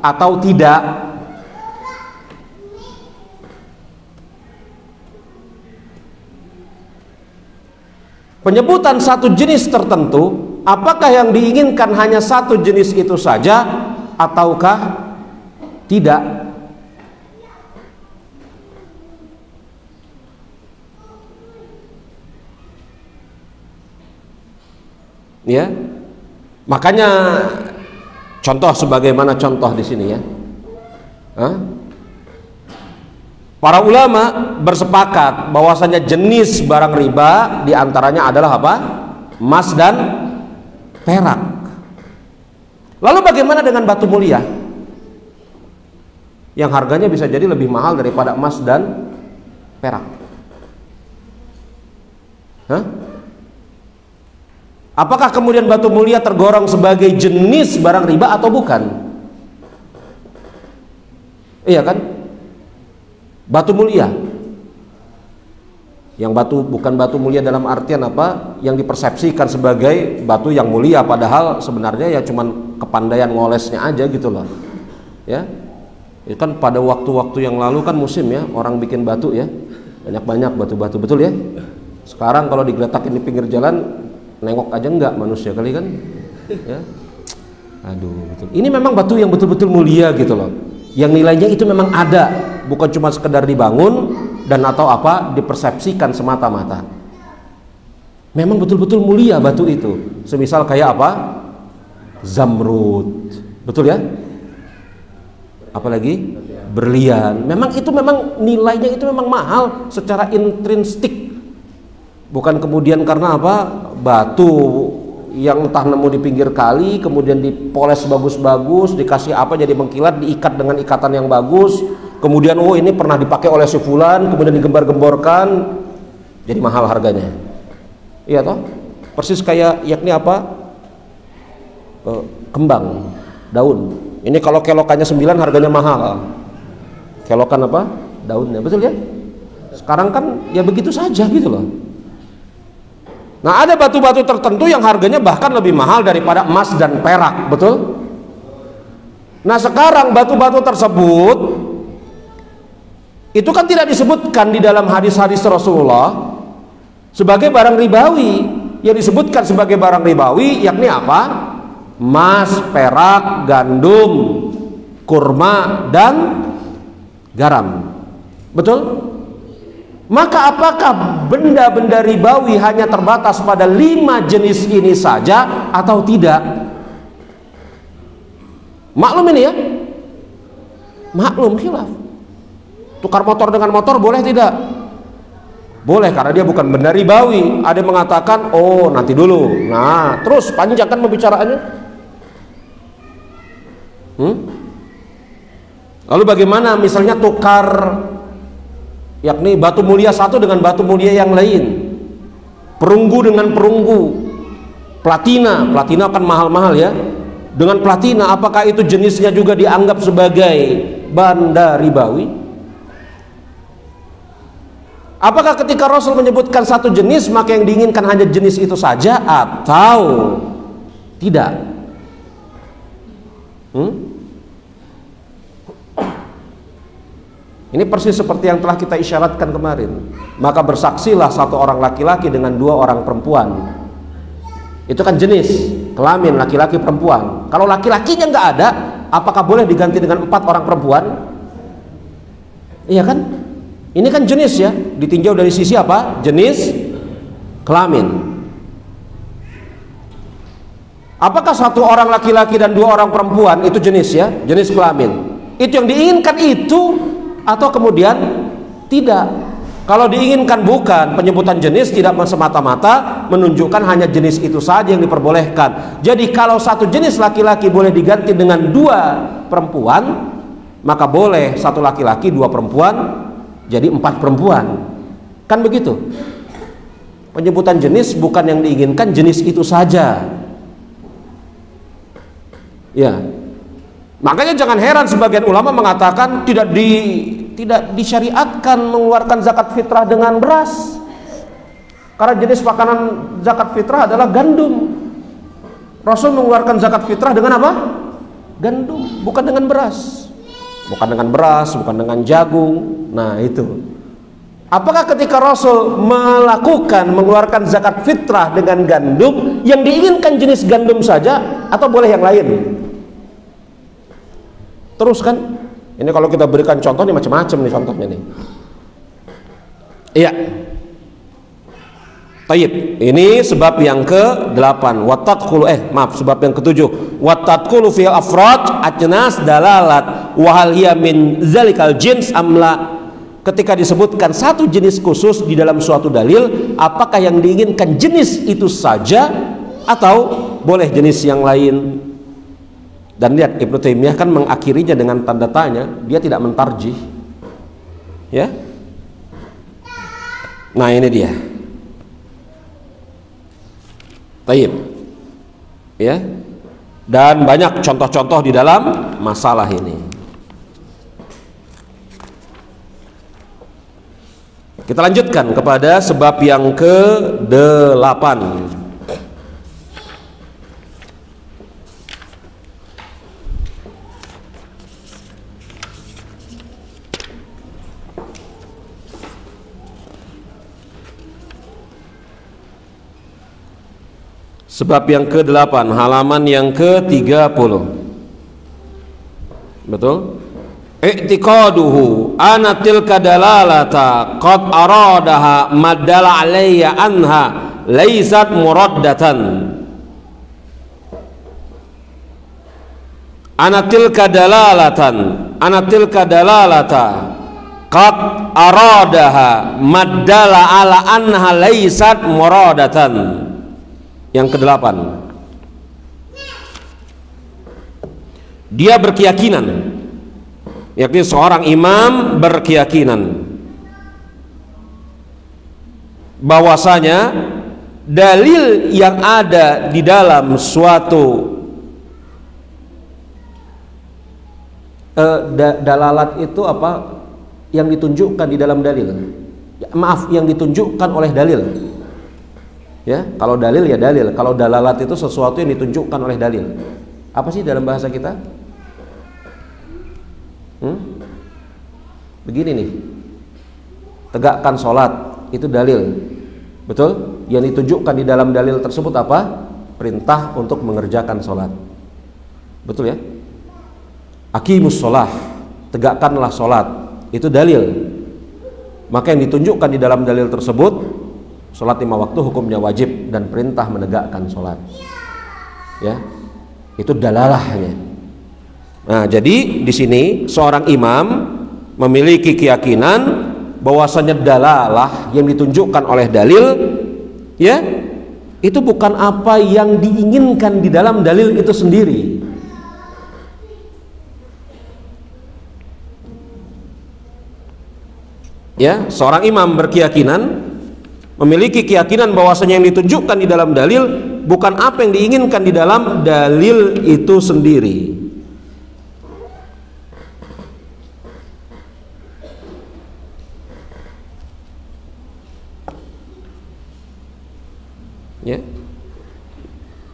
atau tidak? Penyebutan satu jenis tertentu, apakah yang diinginkan hanya satu jenis itu saja ataukah tidak? Ya, makanya contoh sebagaimana contoh di sini, ya. Para ulama bersepakat bahwasanya jenis barang riba diantaranya adalah apa? Emas dan perak. Lalu bagaimana dengan batu mulia yang harganya bisa jadi lebih mahal daripada emas dan perak? Apakah kemudian batu mulia tergolong sebagai jenis barang riba atau bukan? Iya kan? Batu mulia, yang bukan batu mulia dalam artian apa? Yang dipersepsikan sebagai batu yang mulia, padahal sebenarnya ya cuman kepandaian ngolesnya aja gitu loh. Ya. Itu kan pada waktu-waktu yang lalu kan musim ya, orang bikin batu ya. Banyak-banyak batu-batu, betul ya? Sekarang kalau digeletakin di pinggir jalan, nengok aja enggak manusia kali kan? Ya. Aduh, betul. Ini memang batu yang betul-betul mulia gitu loh. Yang nilainya itu memang ada, bukan cuma sekedar dibangun dan atau apa dipersepsikan semata-mata. Memang betul-betul mulia batu itu. Semisal kayak apa? Zamrud. Betul ya? Apalagi berlian. Memang itu memang nilainya itu memang mahal secara intrinsik. Bukan kemudian karena apa? Batu yang entah nemu di pinggir kali, kemudian dipoles bagus-bagus, dikasih apa jadi mengkilat, diikat dengan ikatan yang bagus, kemudian oh ini pernah dipakai oleh si fulan, kemudian digembar-gemborkan, jadi mahal harganya. Iya toh? Persis kayak yakni apa? Kembang, daun. Ini kalau kelokannya 9 harganya mahal. Kelokan apa? Daunnya, betul ya? Sekarang kan ya begitu saja gitu loh. Nah, ada batu-batu tertentu yang harganya bahkan lebih mahal daripada emas dan perak, betul? Nah, sekarang batu-batu tersebut itu kan tidak disebutkan di dalam hadis-hadis Rasulullah sebagai barang ribawi. Yang disebutkan sebagai barang ribawi yakni apa? Emas, perak, gandum, kurma, dan garam. Betul? Maka apakah benda-benda ribawi hanya terbatas pada 5 jenis ini saja atau tidak? Maklum ini ya? Maklum khilaf. Tukar motor dengan motor boleh tidak? Boleh, karena dia bukan benda ribawi. Ada yang mengatakan, oh nanti dulu. Nah, terus panjang kan pembicaraannya. Lalu bagaimana misalnya tukar yakni batu mulia satu dengan batu mulia yang lain, perunggu dengan perunggu, platina kan mahal-mahal ya, dengan platina, apakah itu jenisnya juga dianggap sebagai benda ribawi? Apakah ketika Rasul menyebutkan satu jenis maka yang diinginkan hanya jenis itu saja atau tidak? Ini persis seperti yang telah kita isyaratkan kemarin. Maka bersaksilah satu orang laki-laki dengan 2 orang perempuan. Itu kan jenis kelamin laki-laki perempuan. Kalau laki-lakinya nggak ada, apakah boleh diganti dengan 4 orang perempuan? Iya kan? Ini kan jenis ya, ditinjau dari sisi apa? Jenis kelamin. Apakah satu orang laki-laki dan 2 orang perempuan itu jenis ya, jenis kelamin? Itu yang diinginkan itu atau kemudian tidak? Kalau diinginkan bukan, penyebutan jenis tidak semata-mata menunjukkan hanya jenis itu saja yang diperbolehkan. Jadi kalau satu jenis laki-laki boleh diganti dengan 2 perempuan, maka boleh satu laki-laki 2 perempuan jadi 4 perempuan. Kan begitu? Penyebutan jenis bukan yang diinginkan jenis itu saja. Ya. Makanya jangan heran sebagian ulama mengatakan tidak disyariatkan mengeluarkan zakat fitrah dengan beras, karena jenis makanan zakat fitrah adalah gandum. Rasul mengeluarkan zakat fitrah dengan apa? Gandum, bukan dengan beras. Bukan dengan beras, bukan dengan jagung. Nah itu. Apakah ketika Rasul mengeluarkan zakat fitrah dengan gandum, yang diinginkan jenis gandum saja atau boleh yang lain? Terus kan, ini kalau kita berikan contoh nih macam-macam nih contohnya nih. Iya. Taib. Ini sebab yang ke-8. Sebab yang ke-7. Wattadkhulu fil afrad ajnas dalalat wa hal hiya min zalikal jins amla. Ketika disebutkan satu jenis khusus di dalam suatu dalil, apakah yang diinginkan jenis itu saja atau boleh jenis yang lain? Dan lihat Ibnu Taimiyah kan mengakhirinya dengan tanda tanya, dia tidak mentarjih. Ya. Nah, ini dia. Taib. Ya. Dan banyak contoh-contoh di dalam masalah ini. Kita lanjutkan kepada sebab yang ke-8. Sebab yang ke-8, halaman yang ke-30. Betul? I'tiqaduhu ana tilka dalalata qad aradaha madala alayya anha laysat muraddatan. Ana tilka dalalata qad aradaha madala ala anha laysat muradatan. Yang ke-8, dia berkeyakinan, yakni seorang imam berkeyakinan bahwasanya dalil yang ada di dalam suatu dalalat itu apa? Yang ditunjukkan di dalam dalil. Maaf, yang ditunjukkan oleh dalil. Ya, kalau dalil ya dalil. Kalau dalalat itu sesuatu yang ditunjukkan oleh dalil. Apa sih dalam bahasa kita? Begini nih. Tegakkan sholat itu dalil. Betul? Yang ditunjukkan di dalam dalil tersebut apa? Perintah untuk mengerjakan sholat. Betul ya? Aqimus sholah, tegakkanlah sholat. Itu dalil. Maka yang ditunjukkan di dalam dalil tersebut, sholat 5 waktu hukumnya wajib dan perintah menegakkan sholat. Ya, itu dalalahnya. Nah, jadi di sini seorang imam memiliki keyakinan bahwasanya dalalah yang ditunjukkan oleh dalil, ya, itu bukan apa yang diinginkan di dalam dalil itu sendiri. Ya, seorang imam berkeyakinan, memiliki keyakinan bahwasanya yang ditunjukkan di dalam dalil bukan apa yang diinginkan di dalam dalil itu sendiri. Ya.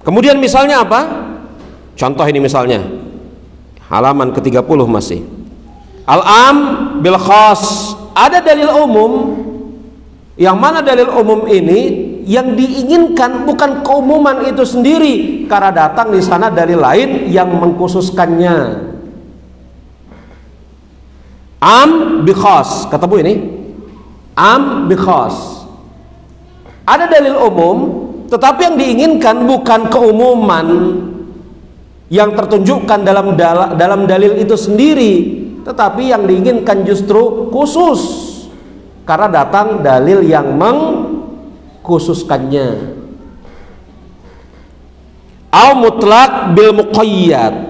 Kemudian misalnya apa? Contoh ini misalnya halaman ke-30 masih. Al-am bil khas, ada dalil umum. Yang mana dalil umum ini yang diinginkan bukan keumuman itu sendiri, karena datang di sana dalil lain yang mengkhususkannya. Am bi khas, ketemu ini? Am bi khas. Ada dalil umum, tetapi yang diinginkan bukan keumuman yang tertunjukkan dalam dalil itu sendiri, tetapi yang diinginkan justru khusus. Karena datang dalil yang mengkhususkannya. Au mutlaq bil muqayyad.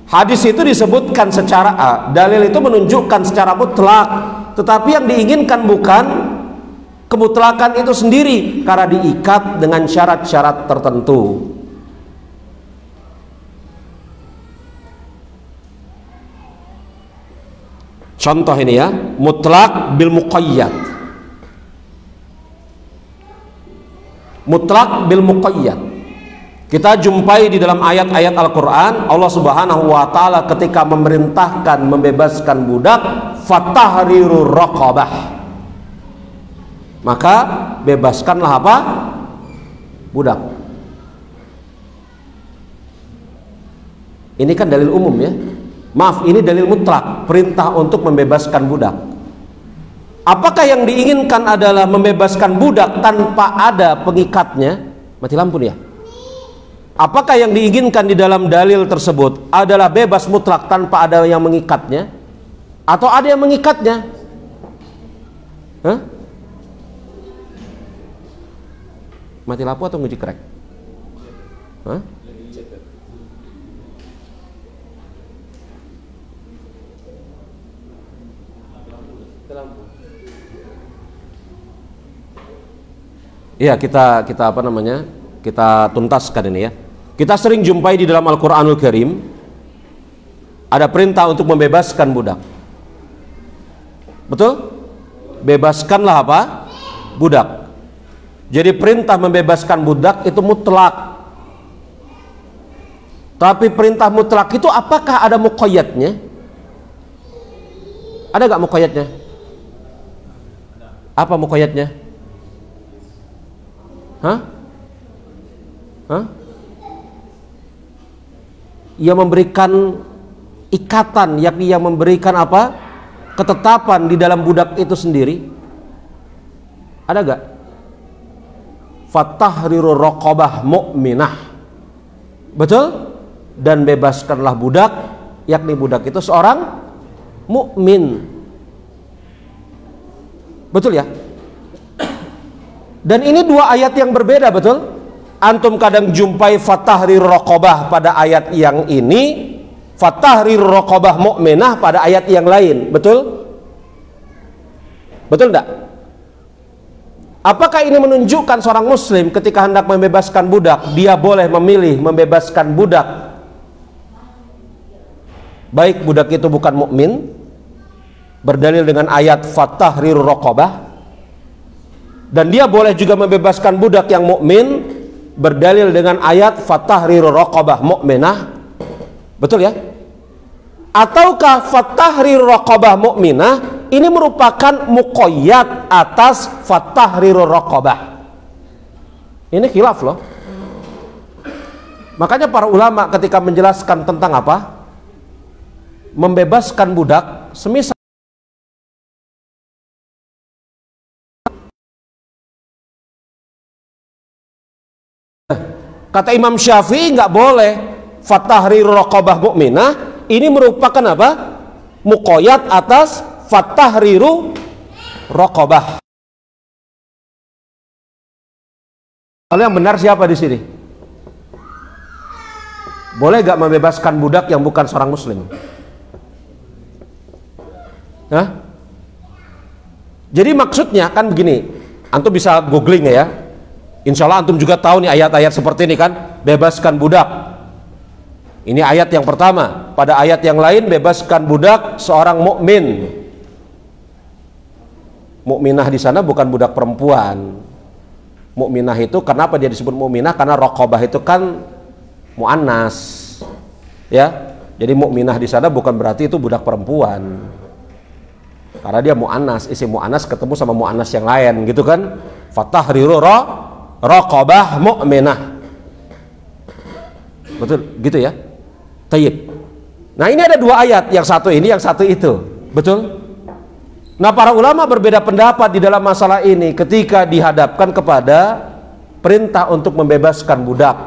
Hadis itu disebutkan secara dalil itu menunjukkan secara mutlak, tetapi yang diinginkan bukan kemutlakan itu sendiri, karena diikat dengan syarat-syarat tertentu. Contoh ini ya, mutlak bil muqayyad. Mutlak bil muqayyad. Kita jumpai di dalam ayat-ayat Al-Qur'an, Allah Subhanahu wa taala ketika memerintahkan membebaskan budak, fatahriru raqabah. Maka bebaskanlah apa? Budak. Ini kan dalil umum ya. Maaf, ini dalil mutlak, perintah untuk membebaskan budak. Apakah yang diinginkan adalah membebaskan budak tanpa ada pengikatnya? Mati lampu nih ya. Apakah yang diinginkan di dalam dalil tersebut adalah bebas mutlak tanpa ada yang mengikatnya? Atau ada yang mengikatnya? Hah? Mati lampu atau nguji krek? Hah? Iya, kita apa namanya? Kita tuntaskan ini ya. Kita sering jumpai di dalam Al-Qur'anul Karim ada perintah untuk membebaskan budak. Betul? Bebaskanlah apa? Budak. Jadi perintah membebaskan budak itu mutlak. Tapi perintah mutlak itu apakah ada muqayyadnya? Ada gak muqayyadnya? Apa muqayyadnya? Hah? Hah? Ia memberikan ikatan, yakni yang memberikan apa? Ketetapan di dalam budak itu sendiri. Ada gak? Fatahriru raqabah mu'minah. Betul? Dan bebaskanlah budak, yakni budak itu seorang mukmin. Betul ya? Dan ini dua ayat yang berbeda, betul? Antum kadang jumpai fatahriru raqabah pada ayat yang ini, fatahriru raqabah mu'minah pada ayat yang lain, betul? Betul enggak? Apakah ini menunjukkan seorang muslim ketika hendak membebaskan budak, dia boleh memilih membebaskan budak baik budak itu bukan mukmin, berdalil dengan ayat fatahriru raqabah, dan dia boleh juga membebaskan budak yang mukmin berdalil dengan ayat fatahriru raqabah mu'minah. Betul ya? Ataukah fatahriru raqabah mu'minah ini merupakan muqayyad atas fatahriru raqabah? Ini khilaf loh. Makanya para ulama ketika menjelaskan tentang apa? Membebaskan budak, semisal kata Imam Syafi'i nggak boleh fatahriru raqabah mu'minah, ini merupakan apa? Muqayyad atas fatahriru raqabah. Kalau yang benar siapa di sini? Boleh gak membebaskan budak yang bukan seorang muslim? Hah? Jadi maksudnya kan begini, antum bisa googling ya. Insya Allah antum juga tahu nih ayat-ayat seperti ini kan, bebaskan budak. Ini ayat yang pertama. Pada ayat yang lain bebaskan budak seorang mukmin. Mukminah di sana bukan budak perempuan. Mukminah itu kenapa dia disebut mukminah? Karena raqabah itu kan muannas. Ya. Jadi mukminah di sana bukan berarti itu budak perempuan. Karena dia muannas, isim muannas ketemu sama muannas yang lain gitu kan. Fatahriru raqabah mu'minah. Betul gitu ya? Tayyib. Nah, ini ada dua ayat, yang satu ini, yang satu itu. Betul? Nah, para ulama berbeda pendapat di dalam masalah ini ketika dihadapkan kepada perintah untuk membebaskan budak.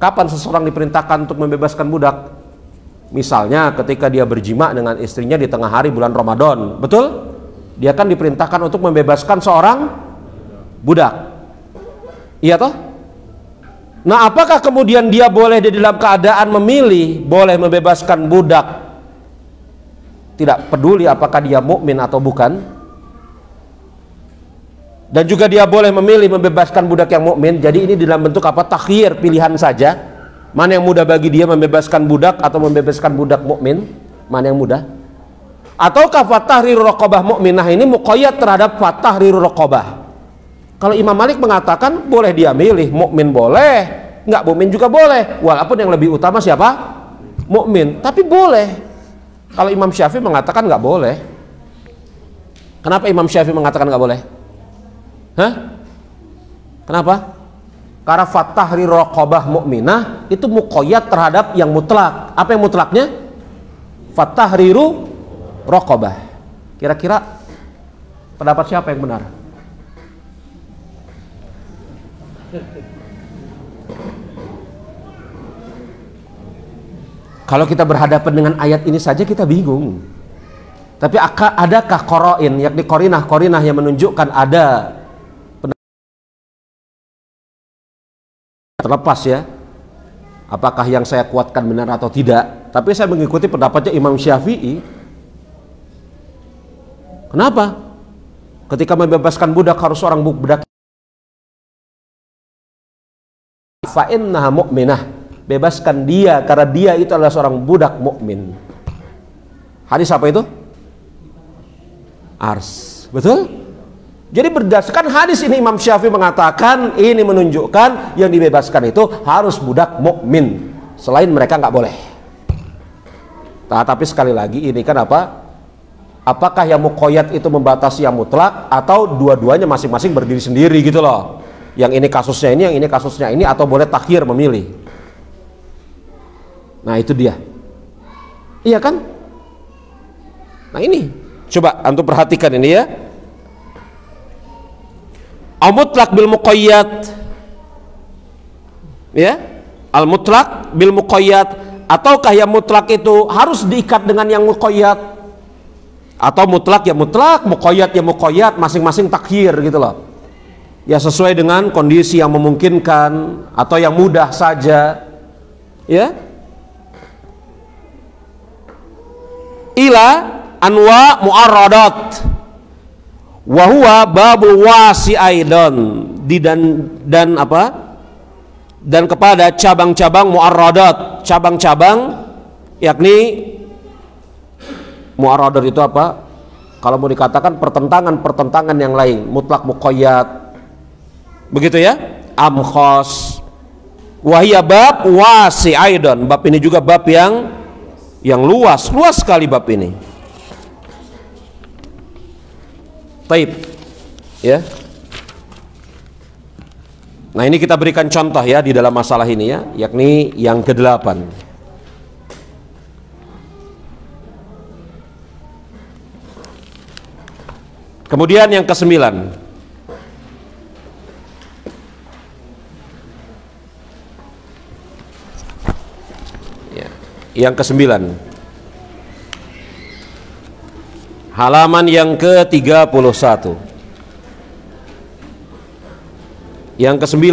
Kapan seseorang diperintahkan untuk membebaskan budak? Misalnya ketika dia berjima dengan istrinya di tengah hari bulan Ramadan, betul? Dia kan diperintahkan untuk membebaskan seorang budak. Iya toh? Nah, apakah kemudian dia boleh di dalam keadaan memilih, boleh membebaskan budak, tidak peduli apakah dia mukmin atau bukan? Dan juga dia boleh memilih membebaskan budak yang mukmin. Jadi ini dalam bentuk apa? Takhyir, pilihan saja. Mana yang mudah bagi dia, membebaskan budak atau membebaskan budak mukmin? Mana yang mudah? Ataukah fatahriru raqabah mu'minah ini muqayyad terhadap fatahriru raqabah? Kalau Imam Malik mengatakan boleh dia milih, mukmin boleh, nggak mukmin juga boleh. Walaupun yang lebih utama siapa? Mukmin. Tapi boleh. Kalau Imam Syafi'i mengatakan nggak boleh. Kenapa Imam Syafi'i mengatakan nggak boleh? Hah? Kenapa? Karena fatahriru raqabah mu'minah itu muqayyad terhadap yang mutlak. Apa yang mutlaknya? Fatahriru raqabah. Kira-kira pendapat siapa yang benar? Kalau kita berhadapan dengan ayat ini saja kita bingung. Tapi adakah qarain, yakni qarinah yang menunjukkan ada terlepas ya, apakah yang saya kuatkan benar atau tidak, tapi saya mengikuti pendapatnya Imam Syafi'i. Kenapa? Ketika membebaskan budak harus seorang budak fa'innaha mu'minah, bebaskan dia karena dia itu adalah seorang budak mukmin. Hadis apa itu? Ars. Betul? Jadi berdasarkan hadis ini Imam Syafi'i mengatakan ini menunjukkan yang dibebaskan itu harus budak mukmin. Selain mereka nggak boleh. Nah, tapi sekali lagi ini kan apa? Apakah yang muqayyad itu membatasi yang mutlak atau dua-duanya masing-masing berdiri sendiri gitu loh? yang ini kasusnya ini, yang ini kasusnya ini, atau boleh takhir memilih. Nah itu dia, iya kan? Nah ini coba antum perhatikan ini ya. Al mutlaq bil muqayyad, ya, al mutlaq bil muqayyad, ataukah yang mutlak itu harus diikat dengan yang muqayyad, atau mutlak ya mutlak, muqayyad ya muqayyad, masing-masing takhir gitu loh ya, sesuai dengan kondisi yang memungkinkan atau yang mudah saja ya. Ila anwa mu'arradat wa huwa babul wasi aidan, dan apa, dan kepada cabang-cabang mu'arradat, cabang-cabang, yakni mu'arradat itu apa, kalau mau dikatakan pertentangan yang lain, mutlak muqayyad begitu ya, amkhos, wahia bab wasi aidan, bab ini juga bab yang luas sekali bab ini. Taib ya. Nah ini kita berikan contoh ya di dalam masalah ini ya, yakni yang ke-8. Kemudian yang ke-9. Ya, yang ke-9. Halaman yang ke-31. Yang ke-9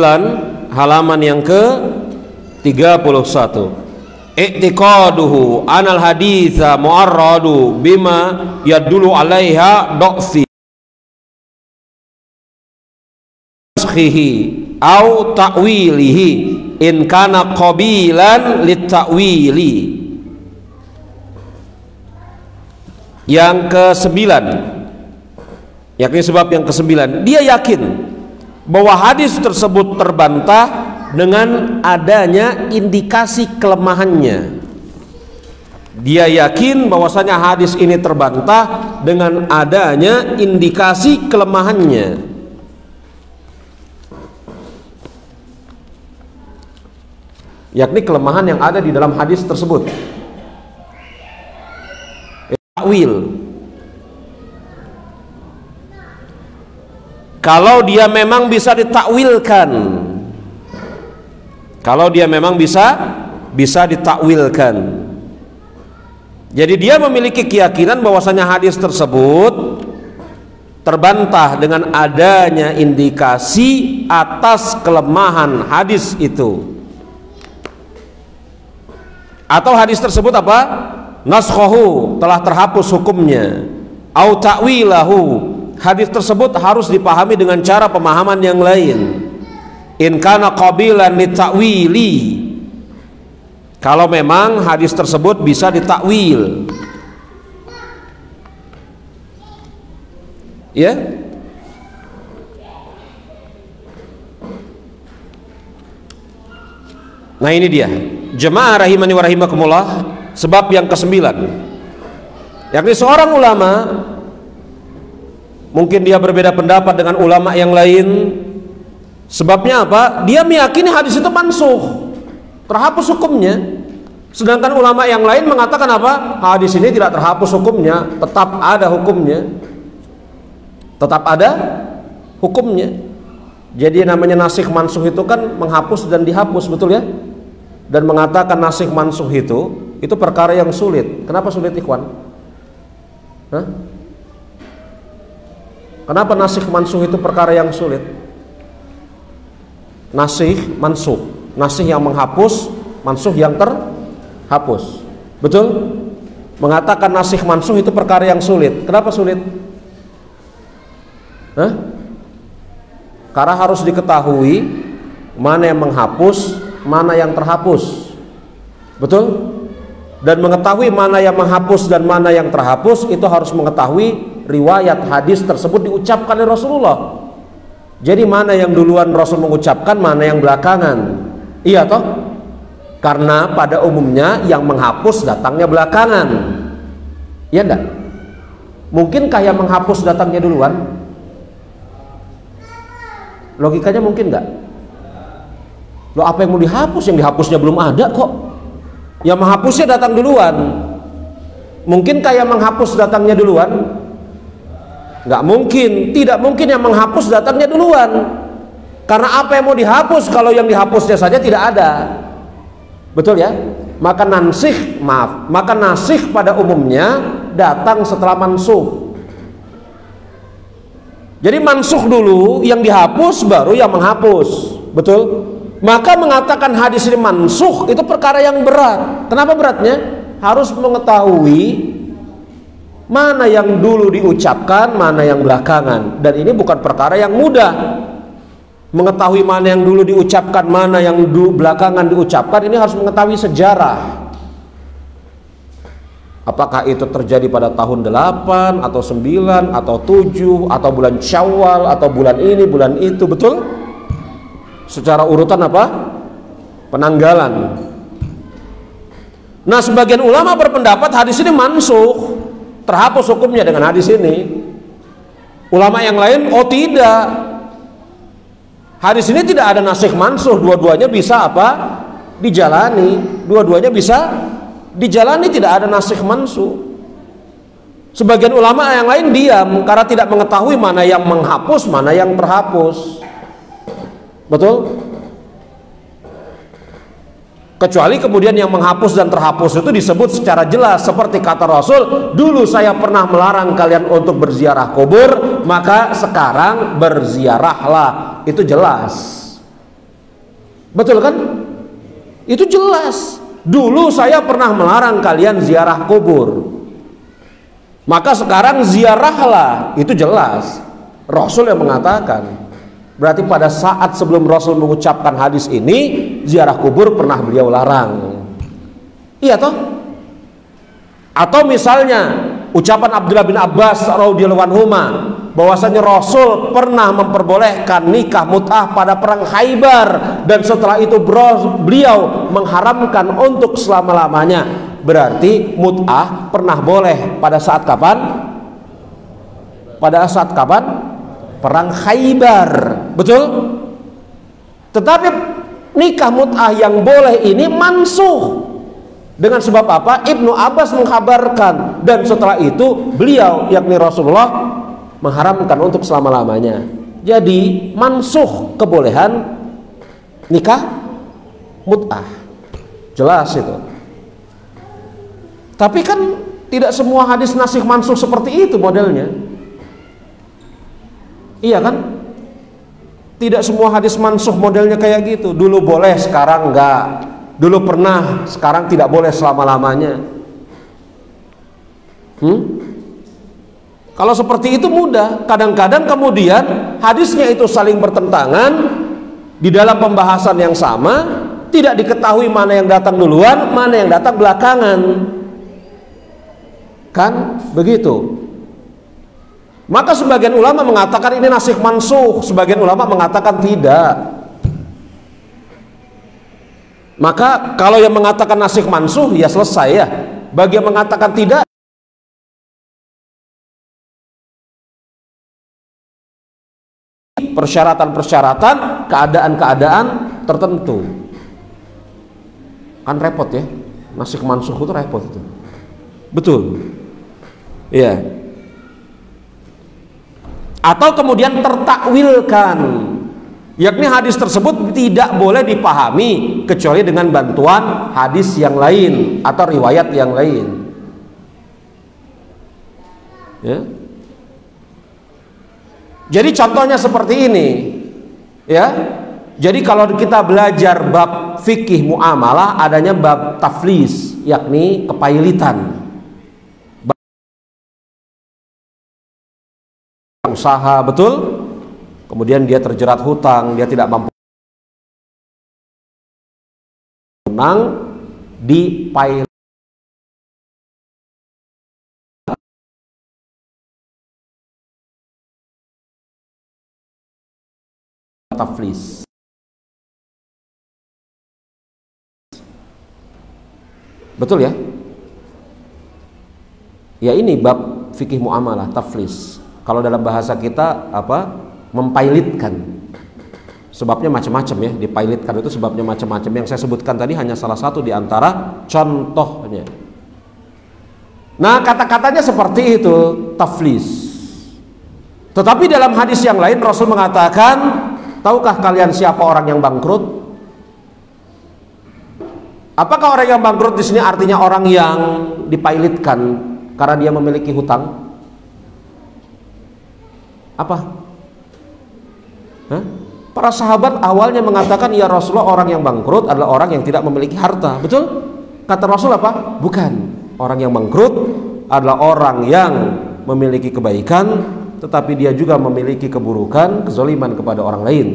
halaman yang ke-31. I'tiqaduhu anal haditha mu'arradu bima yadulu alaiha do'fi au ta'wilihi in kana qabilan lit-ta'wili. Yang ke-9, yakni sebab yang ke-9, dia yakin bahwa hadis tersebut terbantah dengan adanya indikasi kelemahannya. Dia yakin bahwasanya hadis ini terbantah dengan adanya indikasi kelemahannya. Yakni kelemahan yang ada di dalam hadis tersebut. Takwil. Kalau dia memang bisa ditakwilkan, kalau dia memang bisa ditakwilkan, jadi dia memiliki keyakinan bahwasanya hadis tersebut terbantah dengan adanya indikasi atas kelemahan hadis itu, atau hadis tersebut apa? Naskhahu, telah terhapus hukumnya, au ta'wilahu, hadis tersebut harus dipahami dengan cara pemahaman yang lain. In kana qabilan lita'wili, kalau memang hadis tersebut bisa ditakwil ya. Nah ini dia jemaah rahimani wa rahimakumullah, sebab yang ke-9, yakni seorang ulama mungkin dia berbeda pendapat dengan ulama yang lain. Sebabnya apa? Dia meyakini hadis itu mansukh, terhapus hukumnya. Sedangkan ulama yang lain mengatakan apa? Hadis ini tidak terhapus hukumnya, tetap ada hukumnya. Tetap ada hukumnya. Jadi namanya nasikh mansukh itu kan menghapus dan dihapus, betul ya? Dan mengatakan nasikh mansukh itu perkara yang sulit. Kenapa sulit, ikhwan? Hah? Kenapa nasikh mansukh itu perkara yang sulit? Nasikh mansukh, nasikh yang menghapus, mansukh yang terhapus. Betul? Mengatakan nasikh mansukh itu perkara yang sulit. Kenapa sulit? Hah? Karena harus diketahui mana yang menghapus, mana yang terhapus. Betul? Dan mengetahui mana yang menghapus dan mana yang terhapus itu harus mengetahui riwayat hadis tersebut diucapkan oleh Rasulullah. Jadi mana yang duluan Rasul mengucapkan, mana yang belakangan. Iya toh? Karena pada umumnya yang menghapus datangnya belakangan. Iya enggak? Mungkinkah yang menghapus datangnya duluan? Logikanya mungkin nggak? Loh, apa yang mau dihapus? Yang dihapusnya belum ada kok. Yang menghapusnya datang duluan. Mungkin kayak menghapus datangnya duluan? Nggak mungkin. Tidak mungkin yang menghapus datangnya duluan. Karena apa yang mau dihapus kalau yang dihapusnya saja tidak ada? Betul ya? Maka nasikh pada umumnya datang setelah mansuh. Jadi mansuh dulu, yang dihapus baru yang menghapus. Betul? Maka mengatakan hadis ini mansuh itu perkara yang berat. Kenapa beratnya? Harus mengetahui mana yang dulu diucapkan, mana yang belakangan. Dan ini bukan perkara yang mudah. Mengetahui mana yang dulu diucapkan, mana yang belakangan diucapkan, ini harus mengetahui sejarah. Apakah itu terjadi pada tahun 8 atau 9 atau 7 atau bulan Syawal atau bulan ini, bulan itu, betul? Secara urutan apa? Penanggalan. Nah, sebagian ulama berpendapat hadis ini mansuh, terhapus hukumnya dengan hadis ini. Ulama yang lain, oh tidak. Hadis ini tidak ada nasikh mansuh, dua-duanya bisa apa? Dijalani. Dua-duanya bisa dijalani, tidak ada nasikh mansuh. Sebagian ulama yang lain diam karena tidak mengetahui mana yang menghapus, mana yang terhapus. Betul? Kecuali kemudian yang menghapus dan terhapus itu disebut secara jelas, seperti kata Rasul, dulu saya pernah melarang kalian untuk berziarah kubur, maka sekarang berziarahlah. Itu jelas. Betul kan? Itu jelas. Dulu saya pernah melarang kalian ziarah kubur, maka sekarang ziarahlah. Itu jelas. Rasul yang mengatakan. Berarti pada saat sebelum Rasul mengucapkan hadis ini, ziarah kubur pernah beliau larang. Iya toh? Atau misalnya ucapan Abdullah bin Abbas radhiyallahu anhuma bahwasanya Rasul pernah memperbolehkan nikah mut'ah pada perang Khaybar, dan setelah itu beliau mengharamkan untuk selama-lamanya. Berarti mut'ah pernah boleh pada saat kapan? Pada saat kapan? Perang Khaybar. Betul? Tetapi nikah mut'ah yang boleh ini mansuh. Dengan sebab apa? Ibnu Abbas mengkabarkan, dan setelah itu beliau, yakni Rasulullah, mengharamkan untuk selama-lamanya. Jadi mansuh kebolehan nikah mut'ah. Jelas itu. Tapi kan tidak semua hadis nasikh mansuh seperti itu modelnya. Iya kan? Tidak semua hadis mansuh modelnya kayak gitu. Dulu boleh, sekarang enggak. Dulu pernah, sekarang tidak boleh selama-lamanya. Kalau seperti itu mudah. Kadang-kadang kemudian hadisnya itu saling bertentangan di dalam pembahasan yang sama, tidak diketahui mana yang datang duluan, mana yang datang belakangan. Kan begitu. Maka sebagian ulama mengatakan ini nasikh mansuh, sebagian ulama mengatakan tidak. Maka kalau yang mengatakan nasikh mansuh ya selesai ya. Bagi yang mengatakan tidak, persyaratan-persyaratan, keadaan-keadaan tertentu. Kan repot ya. Nasikh mansuh itu repot itu. Betul. Iya. Atau kemudian tertakwilkan, yakni hadis tersebut tidak boleh dipahami kecuali dengan bantuan hadis yang lain atau riwayat yang lain. Ya. Jadi contohnya seperti ini, ya. Jadi kalau kita belajar bab fikih muamalah, adanya bab taflis, yakni kepailitan. Usaha, betul? Kemudian dia terjerat hutang, dia tidak mampu menang di pail taflis. Betul ya? Ya ini bab fikih muamalah, taflis. Kalau dalam bahasa kita apa? Mempailitkan. Sebabnya macam-macam ya, dipilotkan itu sebabnya macam-macam. Yang saya sebutkan tadi hanya salah satu di antara contohnya. Nah, kata-katanya seperti itu, taflis. Tetapi dalam hadis yang lain Rasul mengatakan, tahukah kalian siapa orang yang bangkrut? Apakah orang yang bangkrut di sini artinya orang yang dipilotkan karena dia memiliki hutang? Apa? Hah? Para sahabat awalnya mengatakan, ya Rasulullah, orang yang bangkrut adalah orang yang tidak memiliki harta. Betul? Kata Rasul apa? Bukan. Orang yang bangkrut adalah orang yang memiliki kebaikan, tetapi dia juga memiliki keburukan, kezaliman kepada orang lain.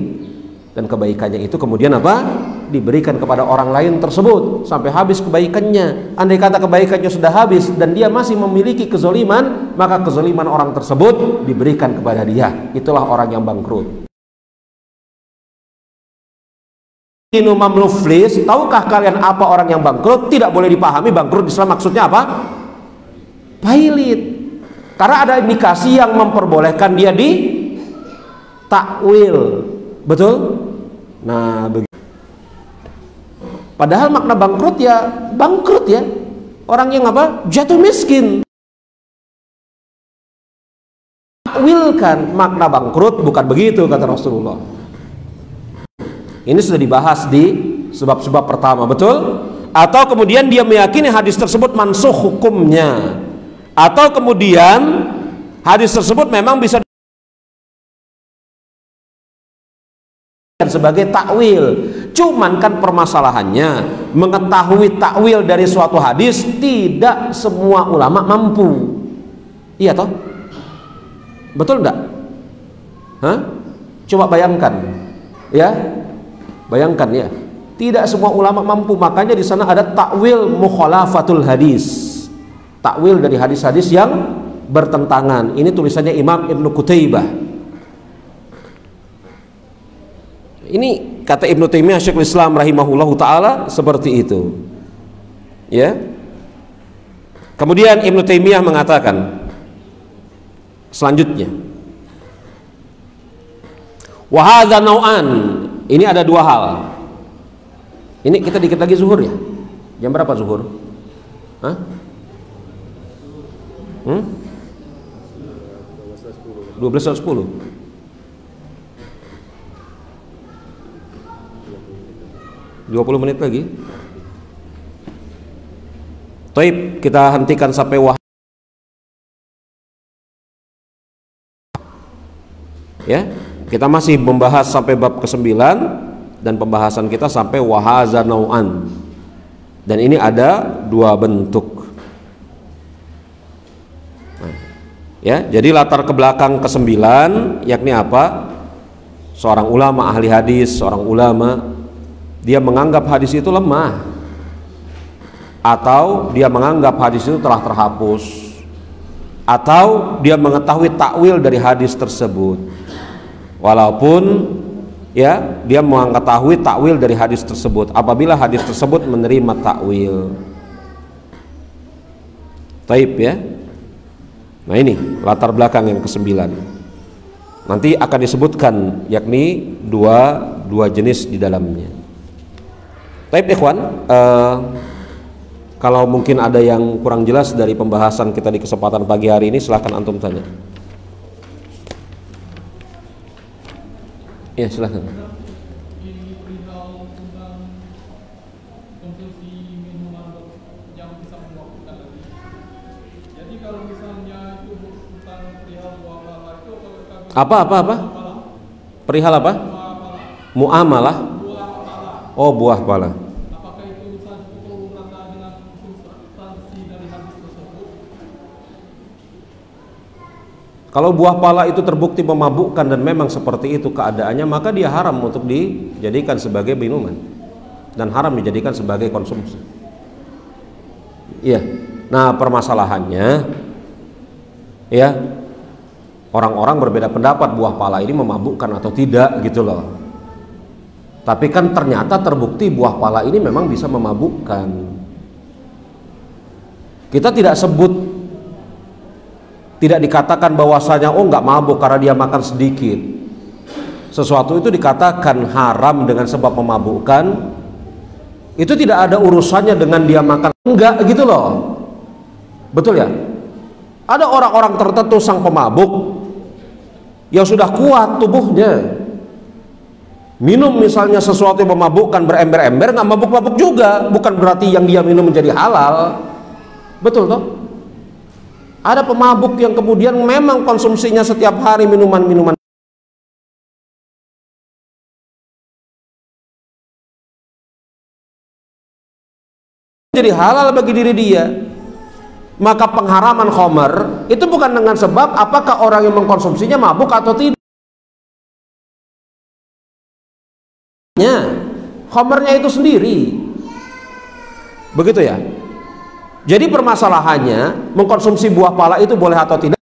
Dan kebaikannya itu kemudian apa? Diberikan kepada orang lain tersebut sampai habis kebaikannya. Andai kata kebaikannya sudah habis dan dia masih memiliki kezaliman, maka kezaliman orang tersebut diberikan kepada dia. Itulah orang yang bangkrut. Inumam muflis, tahukah kalian apa orang yang bangkrut? Tidak boleh dipahami bangkrut Islam maksudnya apa? Pailit. Karena ada indikasi yang memperbolehkan dia di takwil. Betul? Nah, padahal makna bangkrut ya. Orang yang apa? Jatuh miskin. Takwilkan makna bangkrut bukan begitu kata Rasulullah. Ini sudah dibahas di sebab-sebab pertama, betul? Atau kemudian dia meyakini hadis tersebut mansukh hukumnya, atau kemudian hadis tersebut memang bisa sebagai takwil. Cuman kan permasalahannya, mengetahui takwil dari suatu hadis tidak semua ulama mampu. Iya toh? Betul enggak? Hah? Coba bayangkan, ya. Bayangkan ya, tidak semua ulama mampu. Makanya di sana ada takwil mukhalafatul hadis, takwil dari hadis-hadis yang bertentangan. Ini tulisannya Imam Ibnu Qutaibah. Ini kata Ibnu Taimiyah Syekhul Islam rahimahullahu taala seperti itu. Ya. Kemudian Ibnu Taimiyah mengatakan selanjutnya, wa hadza nau'an. Ini ada dua hal. Ini kita dikit lagi zuhur ya. Jam berapa zuhur? Hah? 12.10. 20 menit lagi. Taib, kita hentikan sampai ya. Kita masih membahas sampai bab ke-9 dan pembahasan kita sampai wahaza nau'an. Dan ini ada dua bentuk. Nah, ya, jadi latar ke belakang ke-9 yakni apa? Seorang ulama ahli hadis, seorang ulama dia menganggap hadis itu lemah, atau dia menganggap hadis itu telah terhapus, atau dia mengetahui takwil dari hadis tersebut. Walaupun ya dia mengetahui takwil dari hadis tersebut, apabila hadis tersebut menerima takwil. Taib ya. Nah, ini latar belakang yang ke-9. Nanti akan disebutkan yakni dua jenis di dalamnya. Taib ikhwan, kalau mungkin ada yang kurang jelas dari pembahasan kita di kesempatan pagi hari ini, silahkan antum tanya. Ya, silahkan. Apa? Perihal apa? Muamalah. Oh, buah pala. Kalau buah pala itu terbukti memabukkan dan memang seperti itu keadaannya, maka dia haram untuk dijadikan sebagai minuman dan haram dijadikan sebagai konsumsi. Iya. Nah, permasalahannya ya, orang-orang berbeda pendapat buah pala ini memabukkan atau tidak gitu loh. Tapi kan ternyata terbukti buah pala ini memang bisa memabukkan. Kita tidak sebut, tidak dikatakan bahwasanya oh nggak mabuk karena dia makan sedikit. sesuatu itu dikatakan haram dengan sebab memabukkan, itu tidak ada urusannya dengan dia makan enggak gitu loh. Betul ya? Ada orang-orang tertentu sang pemabuk yang sudah kuat tubuhnya, minum misalnya sesuatu yang memabukkan, berember-ember, nggak mabuk-mabuk juga, bukan berarti yang dia minum menjadi halal. Betul toh? Ada pemabuk yang kemudian memang konsumsinya setiap hari minuman-minuman jadi halal bagi diri dia. Maka pengharaman khamar itu bukan dengan sebab apakah orang yang mengkonsumsinya mabuk atau tidak. Khamarnya itu sendiri. Begitu ya. Jadi permasalahannya mengkonsumsi buah pala itu boleh atau tidak.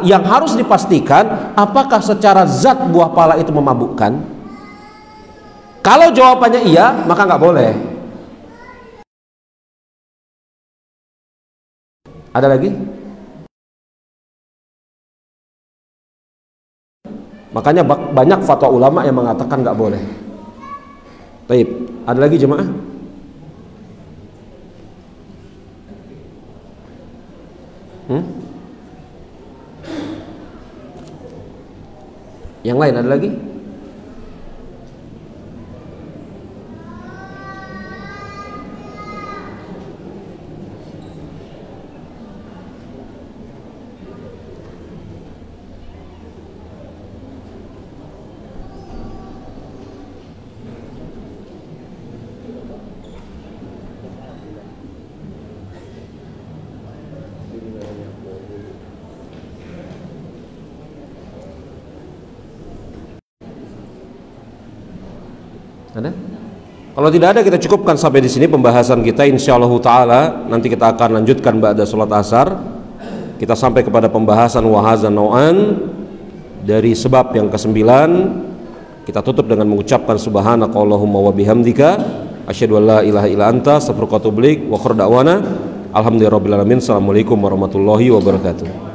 Yang harus dipastikan apakah secara zat buah pala itu memabukkan. Kalau jawabannya iya, maka nggak boleh. Ada lagi? Makanya banyak fatwa ulama yang mengatakan nggak boleh. Baik, ada lagi jemaah? Yang lain ada lagi? Ada? Kalau tidak ada, kita cukupkan sampai di sini pembahasan kita. Insyaallah taala nanti kita akan lanjutkan ba'da salat asar. Kita sampai kepada pembahasan wahazan nau'an dari sebab yang ke-9. Kita tutup dengan mengucapkan subhanakallahumma wa bihamdika asyhadu an la ilaha illa anta astaghfiruka wa atubu ilaik wa akhir da'wana alhamdulillahirabbil alamin. Assalamualaikum warahmatullahi wabarakatuh.